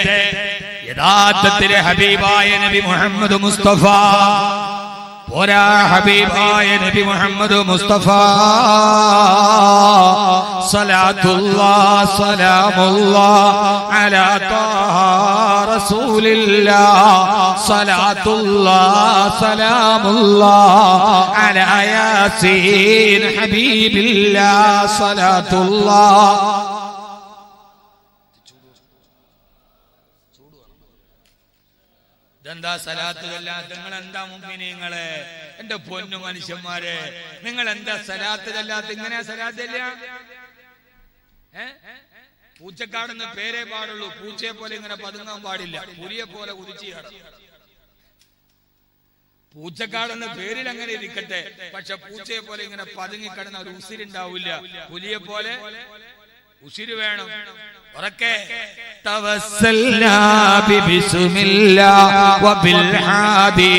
യഥാർത്ഥത്തിലെ ഹബീബായ നബി മുഹമ്മദ് മുസ്തഫ പോരാ, ഹബീബായ നബി മുഹമ്മദ് മുസ്തഫ സലാത്തുല്ലാഹ് സലാമുല്ലാഹ് അലാ ത്വാഹ റസൂലില്ലാഹ് സലാത്തുല്ലാഹ് സലാമുല്ലാഹ് അലാ യാസീൻ ഹബീബില്ലാഹ് സലാത്തുല്ലാഹ്. എന്താ സലാത്ത് ചൊല്ലാത്ത? നിങ്ങൾ എന്താ മുഅ്മിനീങ്ങളെ, എന്റെ പൊന്നു മനുഷ്യന്മാരെ, നിങ്ങൾ എന്താ സലാത്ത് ചൊല്ലാത്ത? ഇങ്ങനെ സലാത്ത് ചൊല്ല? പൂച്ചക്കാടെന്ന് പേരേ പാടുള്ളൂ. പൂച്ചയെ പോലെ ഇങ്ങനെ പതുങ്ങാൻ പാടില്ല. പുലിയെ പോലെ കുതിച്ചു ചാടും. പൂച്ചക്കാടെന്ന് പേരിൽ അങ്ങനെ ഇരിക്കട്ടെ, പക്ഷെ പൂച്ചയെ പോലെ ഇങ്ങനെ പതുങ്ങിക്കിടന്ന ഒരു ഉസിരുണ്ടാവില്ല. പുലിയെ പോലെ ഉസിര് വേണം. ഉറക്കെ തവസ്സൽനാ ബിസ്മില്ലാഹ് വബിൽ ഹാദി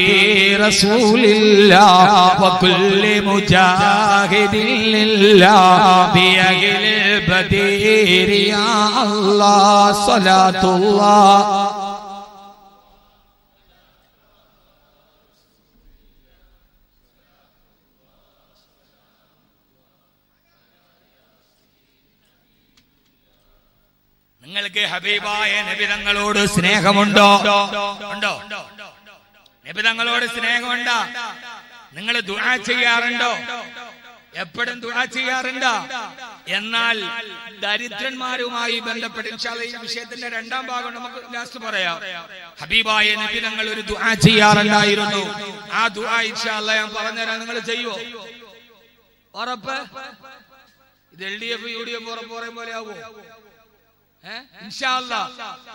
റസൂലില്ലാഹ് വകുല്ലി മുജാഹിദിൻ ലില്ലാഹ് ബിഅഹ്ലിൽ ബദീർ യാ അല്ലാഹ് സ്വലാത്തുല്ലാഹ്. നിങ്ങൾക്ക് ഹബീബായ നബി തങ്ങളോട് സ്നേഹമുണ്ടോ? ഉണ്ടോ? നബി തങ്ങളോട് സ്നേഹമുണ്ടോ? നിങ്ങൾ ദുആ ചെയ്യാറുണ്ടോ? എപ്പോഴും ദുആ ചെയ്യാറുണ്ടോ? എന്നാൽ ദരിദ്രന്മാരുമായി ബന്ധപ്പെട്ട് ഇൻഷാ അല്ലാഹ് ഈ വിഷയത്തിന്റെ രണ്ടാം ഭാഗം നമുക്ക് ലാസ്റ്റ് പറയാം. ഹബീബായ നബി തങ്ങൾ ഒരു ദുആ ചെയ്യാറുണ്ടായിരുന്നു. ആ ദുആ ഇൻഷാ അല്ലാഹ് ഞാൻ പറഞ്ഞുതരാം. നിങ്ങൾ ചെയ്യുവോ? ഉറപ്പ്? ഇത് LDF UDF ഉറപ്പ് പറയും പോലെ ആവോ? ഇൻഷാ അല്ലാഹ്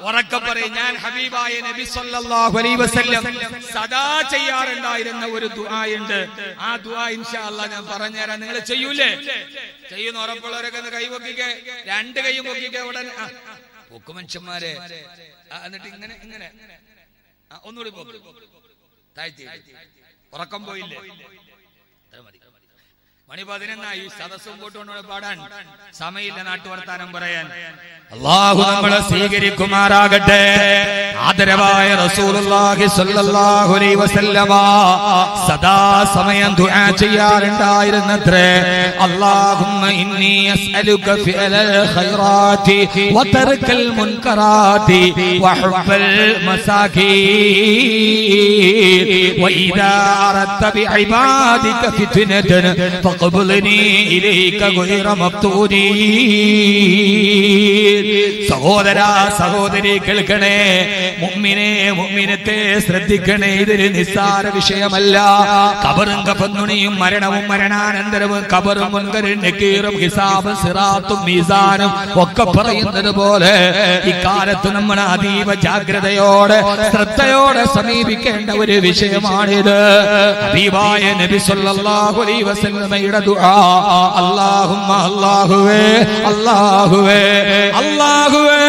ഉറക്കെ പറയും. ഞാൻ ഹബീബായ നബി സല്ലല്ലാഹു അലൈഹി വസല്ലം സദാ ചെയ്യാറുണ്ടായിരുന്ന ഒരു ദുആ ഉണ്ട്. ആ ദുആ ഇൻഷാ അല്ലാഹ് ഞാൻ പറഞ്ഞുതരാം. നിങ്ങൾ ചെയ്യൂലേ? ചെയ്യുന്ന ഉറപ്പുള്ളവരൊക്കെ ഒന്ന് കൈപൊക്കിക്കെ, രണ്ട് കൈയും പൊക്കിക്കെ. ഉടനെ പൊക്കു മനുഷ്യന്മാരെ. എന്നിട്ട് ഇങ്ങനെ ഇങ്ങനെ ഒന്നുകൂടി പൊക്കും. താഴ്ത്തി. ഉറക്കം പോയില്ലേ? മണി 11 സദസ്സും കൂട്ടുകൊണ്ട് പാടാൻ സമയമില്ല, നാട്ടുവർത്താനം പറയാൻ. അല്ലാഹു നമ്മളെ സ്വീകരിക്കുമാറാകട്ടെ. ആദരവായ റസൂലുള്ളാഹി സ്വല്ലല്ലാഹു അലൈഹി വസല്ലമ സദാ സമയം ദുആ ചെയ്യാറുണ്ടായിരുന്നത്രേ. അല്ലാഹുമ്മ ഇന്നി അസ്അലുക ഫിഅലൽ ഖൈറാത്തി വതർക്കൽ മുൻകറാത്തി വഹുബ്ബൽ മസാകീൻ വഇദാ അറദ്ത ബിഇബാദിക ഫിത്നതൻ ഫഖ്ബുൽനി ഇലൈക ഗൈറ മഫ്തൂനീൻ. സഹോദരാ സഹോദരി കേൾക്കണേ, മുഅ്മിനേ മുഅ്മിനത്തെ ശ്രദ്ധിക്കണേ. ഇതൊരു നിസ്സാര വിഷയമല്ല. ഖബറും കഫന്നുണിയും മരണവും മരണാനന്തരവും ഖബറും മുൻകരും നക്കീറും ഹിസാബും സിറാത്തും മീസാനും ഒക്കെ പറയുന്നത് പോലെ ഇക്കാലത്ത് നമ്മൾ അതീവ ജാഗ്രതയോടെ ശ്രദ്ധയോടെ സമീപിക്കേണ്ട ഒരു വിഷയമാണിത്. ഹബീബായ നബി സല്ലല്ലാഹു അലൈഹി വസല്ലമയുടെ ദുആ, അല്ലാഹുമ്മ അല്ലാഹുവേ അല്ലാഹുവേ അല്ലാഹുവേ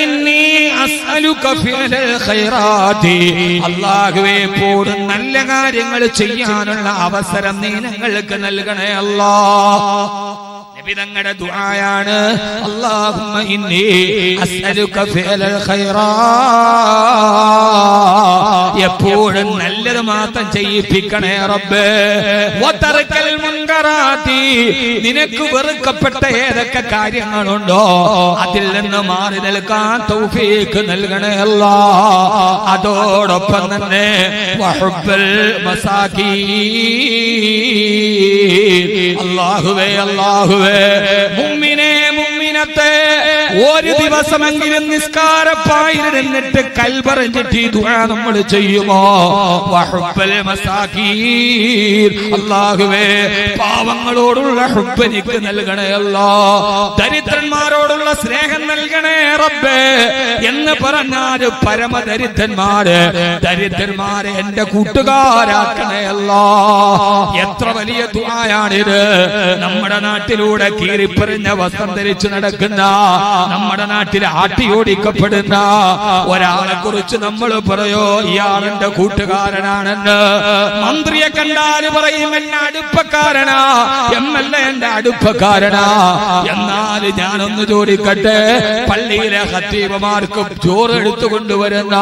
ഇന്നി അസ്അലുക ഫിഅലൽ ഖൈറാത്തി, അല്ലാഹുവേ എപ്പോഴും നല്ല കാര്യങ്ങൾ ചെയ്യാനുള്ള അവസരം നീ ഞങ്ങൾക്ക് നൽകണേ അല്ലാഹ്. നബി തങ്ങളുടെ ദുആയാണ് അല്ലാഹുമ്മ ഇന്നി അസ്അലുക ഫിഅലൽ ഖൈറാത്ത്, എപ്പോഴും നല്ലത് മാത്രം ചെയ്യിപ്പിക്കണേ റബ്ബേ. വതർക്കൽ മുൻകറാത്തി, നിനക്ക് വെറുക്കപ്പെട്ട ഏതൊക്കെ കാര്യങ്ങളുണ്ടോ അതിൽ നിന്ന് മാറി നിൽക്കാൻ തൗഫീഖ് നൽകണേ അല്ലാഹ്. അതോടൊപ്പം തന്നെ വഹുബ്ബൽ മസാകീൻ, അല്ലാഹുവേ അല്ലാഹുവേ മുഅ്മിനേ മുഅ്മിനത്തെ ഒരു ദിവസമെങ്കിലും നിസ്കാരപ്പായിരുന്നിട്ട് കൽബറിഞ്ഞിട്ട് ഈ ദുആ നമ്മൾ ചെയ്യുമോ? വഹുബ്ബൽ മസാകീൻ, അല്ലാഹുവേ പാവങ്ങളോടുള്ള ഹുബ്ബ് എനിക്ക് നൽകണേ അല്ലാഹ്. ദരിദ്രന്മാരോടുള്ള സ്നേഹം നൽകണേ റബ്ബേ എന്ന് പറഞ്ഞാൽ പരമദരിദ്രന്മാരെ എന്റെ കൂട്ടുകാരാക്കണേ അല്ലാഹ്. എത്ര വലിയ ദുആയാണിത്. നമ്മുടെ നാട്ടിലൂടെ കീറിപ്പറിഞ്ഞ വസ്ത്രം ധരിച്ചു നടക്കുന്ന, നമ്മുടെ നാട്ടിൽ ആട്ടിയോടിക്കപ്പെടുന്ന ഒരാളെ കുറിച്ച് നമ്മൾ പറയോ ഇയാളെന്റെ കൂട്ടുകാരനാണെന്ന്. മന്ത്രിയെ കണ്ടാൽ പറയും എന്നെ അടുപ്പക്കാരനാ, MLA എന്റെ അടുപ്പക്കാരനാ. എന്നാൽ ഞാനൊന്ന് ചോദിക്കട്ടെ, പള്ളിയിലെ ഖത്തീബുമാർക്ക് ചോറ് എടുത്തു കൊണ്ടുവരുന്ന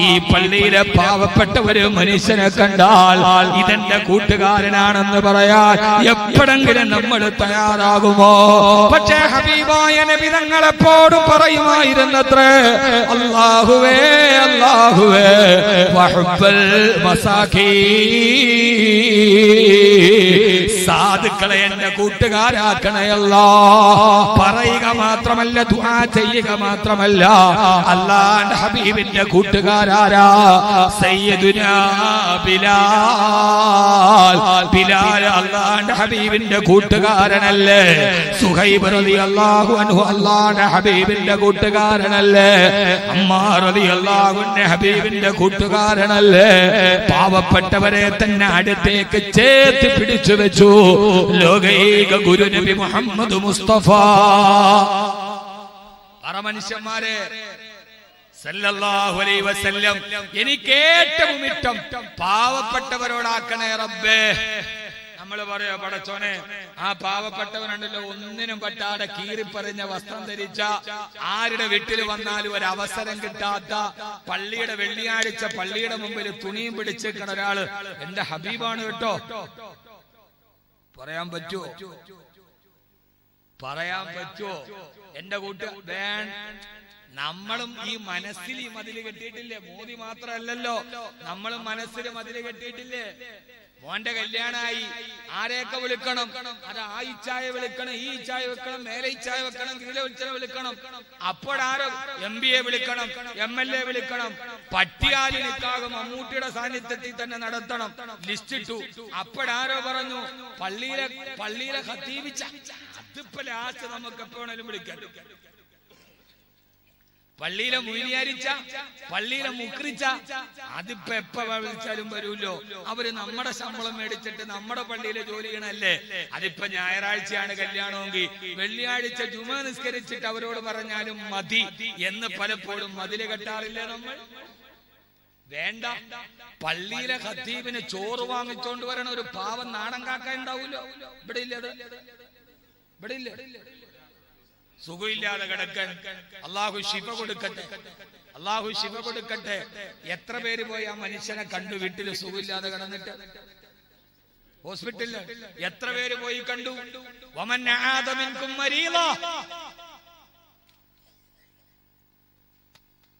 ഈ പള്ളിയിലെ പാവപ്പെട്ട ഒരു മനുഷ്യനെ കണ്ടാൽ ഇതെന്റെ കൂട്ടുകാരനാണെന്ന് പറയാൻ എപ്പോഴെങ്കിലും നമ്മൾ തയ്യാറാകുമോ? പക്ഷേ ഹബീബായ നബി തങ്ങളെപ്പോഴും പറയുമായിരുന്നത്രേ, അല്ലാഹുവേ അല്ലാഹുവേ വഹുബ്ബൽ മസാകീൻ, സാധുക്കളെ എന്റെ കൂട്ടുകാരാക്കണേ അല്ലാഹ്. പറയുക മാത്രമല്ല, ദുആ ചെയ്യുക മാത്രമല്ല, അല്ലാഹുവിന്റെ ഹബീബിന്റെ കൂട്ടുകാരാരാ? സയ്യിദുനാ ബിലാൽ. ബിലാൽ അല്ലാഹുവിന്റെ ഹബീബിന്റെ കൂട്ടുകാരനല്ലേ? സുഹൈബ് റളിയല്ലാഹു അൻഹു അല്ലാഹുവിന്റെ ഹബീബിന്റെ കൂട്ടുകാരനല്ലേ? അമ്മാർ റളിയല്ലാഹു അൻഹു ഹബീബിന്റെ കൂട്ടുകാരനല്ലേ? പാവപ്പെട്ടവരെ തന്നെ അടുത്തേക്ക് ചേർത്ത് പിടിച്ചു വെച്ചു ലോകൈക ഗുരു നബി മുഹമ്മദ് മുസ്തഫ. മനുഷ്യന്മാരെ സല്ലല്ലാഹു അലൈഹി വസല്ലം എനിക്ക് ഏറ്റവും ഇഷ്ടം പാവപ്പെട്ടവരോടാക്കണേ റബ്ബേ. നമ്മൾ പറയാ പടച്ചോനെ, ആ പാവപ്പെട്ടവനുണ്ടല്ലോ ഒന്നിനും പറ്റാതെ കീറിപ്പറിഞ്ഞ വസ്ത്രം ധരിച്ച, ആരുടെ വീട്ടിൽ വന്നാലും ഒരു അവസരം കിട്ടാത്ത, പള്ളിയുടെ വെള്ളിയാഴ്ച പള്ളിയുടെ മുമ്പിൽ തുണിയും പിടിച്ചേക്കണ ഒരാള് എന്റെ ഹബീബാണ് കേട്ടോ. പറയാൻ പറ്റുമോ? പറയാൻ പറ്റുമോ? എന്റെ കൂട്ട് നമ്മളും ഈ മനസ്സിൽ ഈ മതില് കെട്ടിയിട്ടില്ലേ? മോദി മാത്രമല്ലല്ലോ, നമ്മളും മനസ്സിൽ മതില് കെട്ടിയിട്ടില്ലേ? മോന്റെ കല്യാണമായി, ആരെയൊക്കെ വിളിക്കണം? അത് ആ ഇച്ഛായ വിളിക്കണം, ഈ ഇച്ഛായ വെക്കണം, മേലെ ഇച്ഛായ വെക്കണം, ഗീലവിളിച്ചനെ വിളിക്കണം. അപ്പോഴാരോ MBA വിളിക്കണം, MLA വിളിക്കണം. പട്ടിയാലി നിക്കാഹ് മമ്മൂട്ടിയുടെ സാന്നിധ്യത്തിൽ തന്നെ നടത്തണം. ലിസ്റ്റ് ഇട്ടു. അപ്പോഴാരോ പറഞ്ഞു പള്ളിയിലെ ഖത്തീബിച്ച. അതിപ്പോ ലാസ്റ്റ് നമുക്ക് എപ്പോഴേലും വിളിക്കാം. പള്ളിയിലെ മുയിലിയാരിച്ച, പള്ളിയിലെ മുക്രിച്ച, അതിപ്പോ എപ്പ വിളിച്ചാലും വരൂല്ലോ. അവര് നമ്മുടെ ശമ്പളം മേടിച്ചിട്ട് നമ്മുടെ പള്ളിയിലെ ജോലി ചെയ്യണല്ലേ. അതിപ്പോ ഞായറാഴ്ചയാണ് കല്യാണമെങ്കിൽ വെള്ളിയാഴ്ച ജുമ നിസ്കരിച്ചിട്ട് അവരോട് പറഞ്ഞാലും മതി എന്ന് പലപ്പോഴും മതില് കെട്ടാറില്ലേ നമ്മൾ? വേണ്ട. പള്ളിയിലെ ഖത്തീബിന് ചോറ് വാങ്ങിച്ചോണ്ട് വരണ ഒരു പാവം നാടൻ കാക്ക ഉണ്ടാവൂലോ? ഇവിടെ ഇല്ല, അത് ഇവിടെ ഇല്ല. സുഖമില്ലാതെ കിടക്കാൻ അള്ളാഹു ശിഫ കൊടുക്കട്ടെ, അള്ളാഹു ശിഫ കൊടുക്കട്ടെ. എത്ര പേര് പോയി ആ മനുഷ്യനെ കണ്ടു? വീട്ടില് സുഖമില്ലാതെ കിടന്നിട്ട് ഹോസ്പിറ്റലില് എത്ര പേര് പോയി കണ്ടു? വമൻ ആദ മിൻകും മരീള.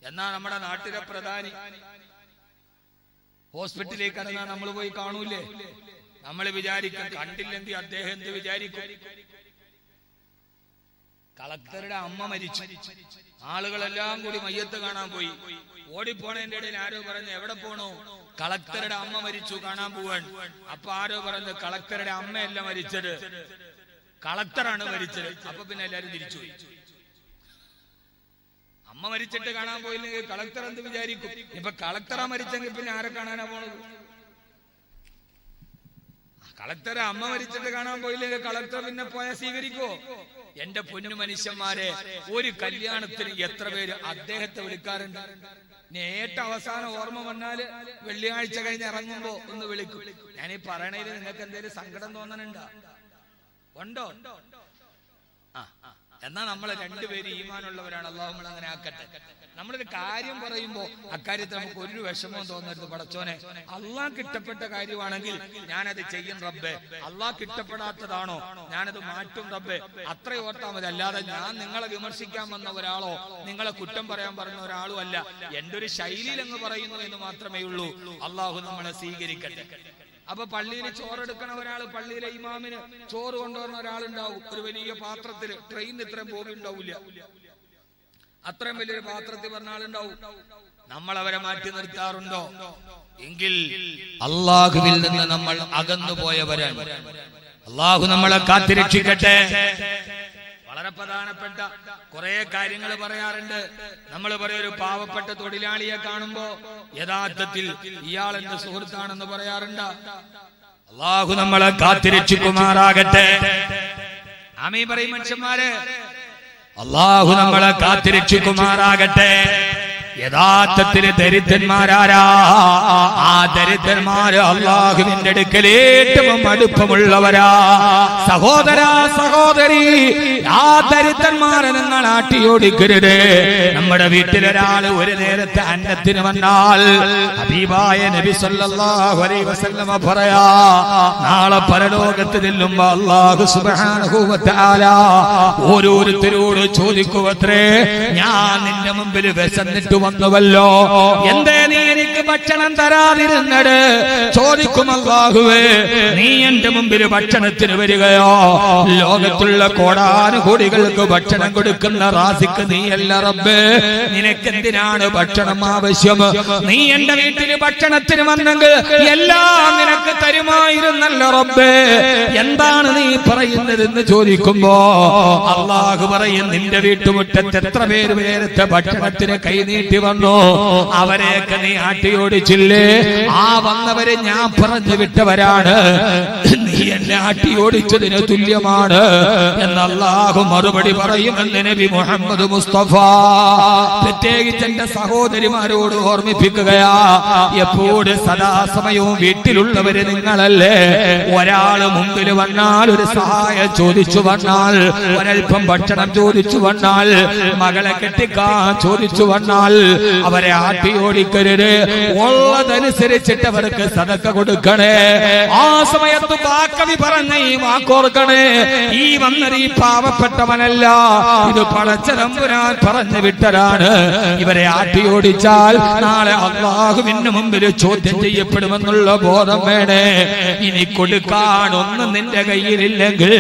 എന്നാ നമ്മുടെ നാട്ടിലെ പ്രധാനി ഹോസ്പിറ്റലിലേക്ക് കടന്നാ നമ്മൾ പോയി കാണൂലേ? നമ്മൾ വിചാരിക്കും കണ്ടില്ലെങ്കിൽ അദ്ദേഹം എന്ത് വിചാരിക്കും? കളക്ടറുടെ അമ്മ മരിച്ചു, ആളുകളെല്ലാം കൂടി മയ്യത്ത് കാണാൻ പോയി. ഓടിപ്പോണതിന്റെ ഇടയിൽ ആരോ പറഞ്ഞു എവിടെ പോണോ? കളക്ടറുടെ അമ്മ മരിച്ചു, കാണാൻ പോവാൻ. അപ്പൊ ആരോ പറഞ്ഞു കളക്ടറുടെ അമ്മയല്ല മരിച്ചത്, കളക്ടറാണ് മരിച്ചത്. അപ്പൊ പിന്നെ എല്ലാരും തിരിച്ചുപോയി. അമ്മ മരിച്ചിട്ട് കാണാൻ പോയില്ലെങ്കിൽ കളക്ടർ എന്ത് വിചാരിക്കും? ഇപ്പൊ കളക്ടറാ മരിച്ചെങ്കിൽ പിന്നെ ആരെ കാണാനാ പോണത്? കളക്ടറെ അമ്മ മരിച്ചിട്ട് കാണാൻ പോയില്ലെങ്കിൽ കളക്ടർ പിന്നെ പോയാൽ സ്വീകരിക്കോ? എന്റെ പൊന്നു മനുഷ്യന്മാരെ, ഒരു കല്യാണത്തിന് എത്ര പേര് അദ്ദേഹത്തെ വിളിക്കാറുണ്ട്? ഏറ്റവും അവസാനം ഓർമ്മ വന്നാല് വെള്ളിയാഴ്ച കഴിഞ്ഞ് ഇറങ്ങുമ്പോ ഒന്ന് വിളിക്കും. ഞാനീ പറയണേല് നിങ്ങൾക്ക് എന്തെങ്കിലും സങ്കടം തോന്നണുണ്ടോ? ഉണ്ടോ? എന്നാ നമ്മളെ രണ്ടുപേര് ഈമാനുള്ളവരാണ്. അല്ലാഹു നമ്മളെ അങ്ങനെ ആക്കട്ടെ. നമ്മളൊരു കാര്യം പറയുമ്പോ അക്കാര്യത്തിൽ നമുക്ക് ഒരു വിഷമവും തോന്നരുത്. പടച്ചോനെ, അള്ളാഹ് ഇഷ്ടപ്പെട്ട കാര്യമാണെങ്കിൽ ഞാനത് ചെയ്യും റബ്ബേ, അള്ളാഹ് ഇഷ്ടപ്പെടാത്തതാണോ ഞാനത് മാറ്റും റബ്ബേ, അത്ര ഓർത്താ മതി. അല്ലാതെ ഞാൻ നിങ്ങളെ വിമർശിക്കാൻ വന്ന ഒരാളോ നിങ്ങളെ കുറ്റം പറയാൻ പറഞ്ഞ ഒരാളും അല്ല. എന്റെ ഒരു ശൈലിയിൽ അങ്ങ് പറയുന്നു എന്ന് മാത്രമേ ഉള്ളൂ. അള്ളാഹു നമ്മളെ സ്വീകരിക്കട്ടെ. അപ്പൊ പള്ളിയിൽ ചോറെടുക്കണ ഒരാൾ, പള്ളിയിലെ ഇമാമിന് ചോറ് കൊണ്ടുവരുന്ന ഒരാളുണ്ടാവും. ഒരു വലിയ പാത്രത്തിൽ, ട്രെയിനിന് ഇത്രയും പോകുന്നുണ്ടാവില്ല, അത്രയും വലിയൊരു പാത്രത്തിൽ പറഞ്ഞ ആളുണ്ടാവും. നമ്മൾ അവരെ മാറ്റി നിർത്താറുണ്ടോ? എങ്കിൽ അള്ളാഹുവിൽ നിന്ന് നമ്മൾ അകന്നു പോയവരാണ്. അള്ളാഹു നമ്മളെ കാത്തിരക്ഷിക്കട്ടെ. വളരെ പ്രധാനപ്പെട്ട കുറെ കാര്യങ്ങൾ പറയാറുണ്ട്. നമ്മൾ പറയും ഒരു പാവപ്പെട്ട തൊഴിലാളിയെ കാണുമ്പോ യഥാർത്ഥത്തിൽ ഇയാൾ എന്റെ സുഹൃത്താണെന്ന് പറയാറുണ്ട്. അള്ളാഹു നമ്മളെ കാത്തിരക്ഷിക്കുമാറാകട്ടെ. ആമീൻ പറയും മനുഷ്യന്മാരെ. അള്ളാഹു നമ്മളെ കാത്തിരക്ഷിക്കുമാറാകട്ടെ. യഥാർത്ഥത്തിൽ ദരിദ്രന്മാരാരാ? ആ ദരിദ്രന്മാര് അള്ളാഹുവിന്റെ അടുക്കൽ ഏറ്റവും അടുപ്പമുള്ളവരാ. സഹോദരാ, സഹോദരി, ആ ദരിദ്രന്മാരെ നിങ്ങൾ ആട്ടിയോടിക്കരുത്. നമ്മുടെ വീട്ടിലൊരാള് ഒരു നേരത്തെ അന്നത്തിന് വന്നാൽ ഹബീബായ നബി സല്ലല്ലാഹു അലൈഹി വസല്ലമ പറയാ, നാളെ പരലോകത്ത് ചെല്ലുമ്പോ അല്ലാഹു സുബ്ഹാനഹു വ തആല ഓരോരുത്തരോട് ചോദിക്കുവത്രേ, ഞാൻ നിന്റെ മുമ്പിൽ വിശന്നിട്ട് വന്നുവല്ലോ, എന്തേ നീ എനിക്ക് ഭക്ഷണം തരാതിരുന്നത്? ചോദിക്കും അല്ലാഹുവേ, നീ എന്റെ മുമ്പിൽ ഭക്ഷണത്തിന് വരികയോ? ലോകത്തുള്ള കോടാനുകോടികൾക്ക് ഭക്ഷണം കൊടുക്കുന്ന റാസിക്ക് നീയല്ല റബ്ബേ, നിനക്കെന്തിനാണ് ഭക്ഷണം ആവശ്യം? നീ എന്റെ വീട്ടിൽ ഭക്ഷണത്തിന് വന്നെങ്കിൽ എല്ലാം നിനക്ക് തരുമായിരുന്നല്ലോ റബ്ബേ, എന്താണ് നീ പറയുന്നതെന്ന് ചോദിക്കുമ്പോ അല്ലാഹു പറയും, നിന്റെ വീട്ടുമുറ്റത്ത് എത്ര പേര് നേരത്തെ ഭക്ഷണത്തിന് കൈനീട്ടി വന്നു, അവരെയൊക്കെ നീ ആട്ടിയോടിച്ചില്ലേ? ആ വന്നവരെ ഞാൻ പറഞ്ഞു വിട്ടവരാണ്, നീ എന്നെ ആട്ടിയോടിച്ചതിന് തുല്യമാണ് എന്ന് അല്ലാഹു മറുപടി പറയുമെന്ന് നബി മുഹമ്മദ് മുസ്തഫ. പ്രത്യേകിച്ച് എന്റെ സഹോദരിമാരോട് ഓർമ്മിപ്പിക്കുകയാ, എപ്പോഴും സദാസമയവും വീട്ടിലുള്ളവര് നിങ്ങളല്ലേ. ഒരാള് മുമ്പിൽ വന്നാൽ, ഒരു സഹായം ചോദിച്ചു വന്നാൽ, ഒരൽപ്പം ഭക്ഷണം ചോദിച്ചു വന്നാൽ, മകളെ കെട്ടിക്കാൻ ചോദിച്ചു വന്നാൽ അവരെ ആട്ടിയോടിക്കരുത്. ഉള്ളതനുസരിച്ചിട്ട് അവർക്ക് സദക്ക കൊടുക്കണേ. ആ സമയത്ത് ബാക്കവി പറഞ്ഞ ഈ വാക്കോർക്കണേ, ഈ വന്നത് ഈ പാവപ്പെട്ടവനല്ല, ഇത് പടച്ച തമ്പുരാൻ പറഞ്ഞു വിട്ടതാണ്. ഇവരെ ആട്ടിയോടിച്ചാൽ നാളെ അല്ലാഹുവിന്റെ മുമ്പിൽ ചോദ്യം ചെയ്യപ്പെടുമെന്നുള്ള ബോധം വേണേ. ഇനി കൊടുക്കാൻ ഒന്നും നിന്റെ കയ്യിലില്ലെങ്കിൽ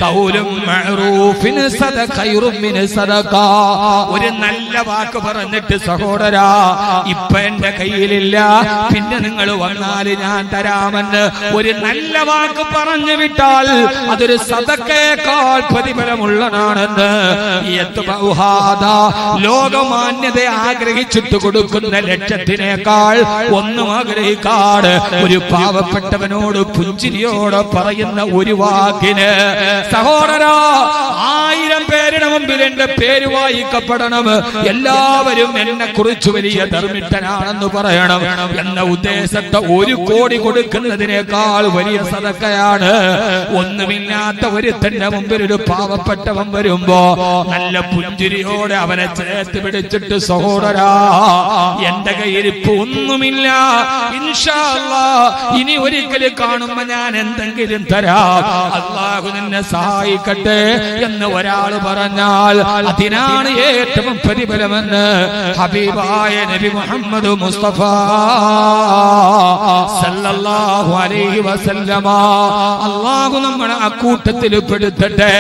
ഖൗലും മഅറൂഫിൻ സദഖൈറും മിൻ സദഖ, ഒരു നല്ല വാക്ക് പറഞ്ഞിട്ട് സഹോദരാ ഇപ്പൊ എന്റെ കയ്യിലില്ല, പിന്നെ നിങ്ങൾ വന്നാൽ ഞാൻ തരാമെന്ന് ഒരു നല്ല വാക്ക് പറഞ്ഞു വിട്ടാൽ അതൊരു സദക്കയേക്കാൾ പ്രതിഫലമുള്ളതാണെന്ന് ലോകമാന്യത ആഗ്രഹിച്ചിട്ട് കൊടുക്കുന്ന ലക്ഷത്തിനേക്കാൾ ഒന്നും ആഗ്രഹിക്കാട് ഒരു പാവപ്പെട്ടവനോട് പുഞ്ചിരിയോടെ പറയുന്ന ഒരു വാക്കിന് സഹോദരാ 1000 പേരുടെ മുമ്പിൽ എന്റെ പേര് വായിക്കപ്പെടണം, എല്ലാവരും എന്നെ കുറിച്ച് വലിയ ധർമ്മിഷ്ഠനാണെന്ന് പറയണം എന്ന ഉദ്ദേശത്തെ 1 കോടി കൊടുക്കുന്നതിനേക്കാൾ വലിയ സദക്കയാണ്. ഒന്നുമില്ലാത്ത ഒരുത്തന്റെ മുമ്പിൽ ഒരു പാവപ്പെട്ടവൻ വരുമ്പോ നല്ല പുഞ്ചിരിയോടെ അവനെ ചേർത്ത് പിടിച്ചിട്ട് സഹോദരാ എന്റെ കയ്യിൽ ഇപ്പൊ ഒന്നുമില്ല, ഇൻഷാ അല്ലാഹ് ഇനി ഒരിക്കൽ കാണുമ്പോ ഞാൻ എന്തെങ്കിലും തരാം, അല്ലാഹു നിന്നെ സഹായിക്കട്ടെ എന്ന് ഒരാൾ പറഞ്ഞാൽ അതിനാണ് ഏറ്റവും പ്രതിഫലമെന്ന് ഹബീബായ നബി മുഹമ്മദ് മുസ്തഫ സല്ലല്ലാഹു അലൈഹി വസല്ലമ. അല്ലാഹു നമ്മളെ അക്കൂട്ടത്തിൽ പെടുത്തട്ടെ.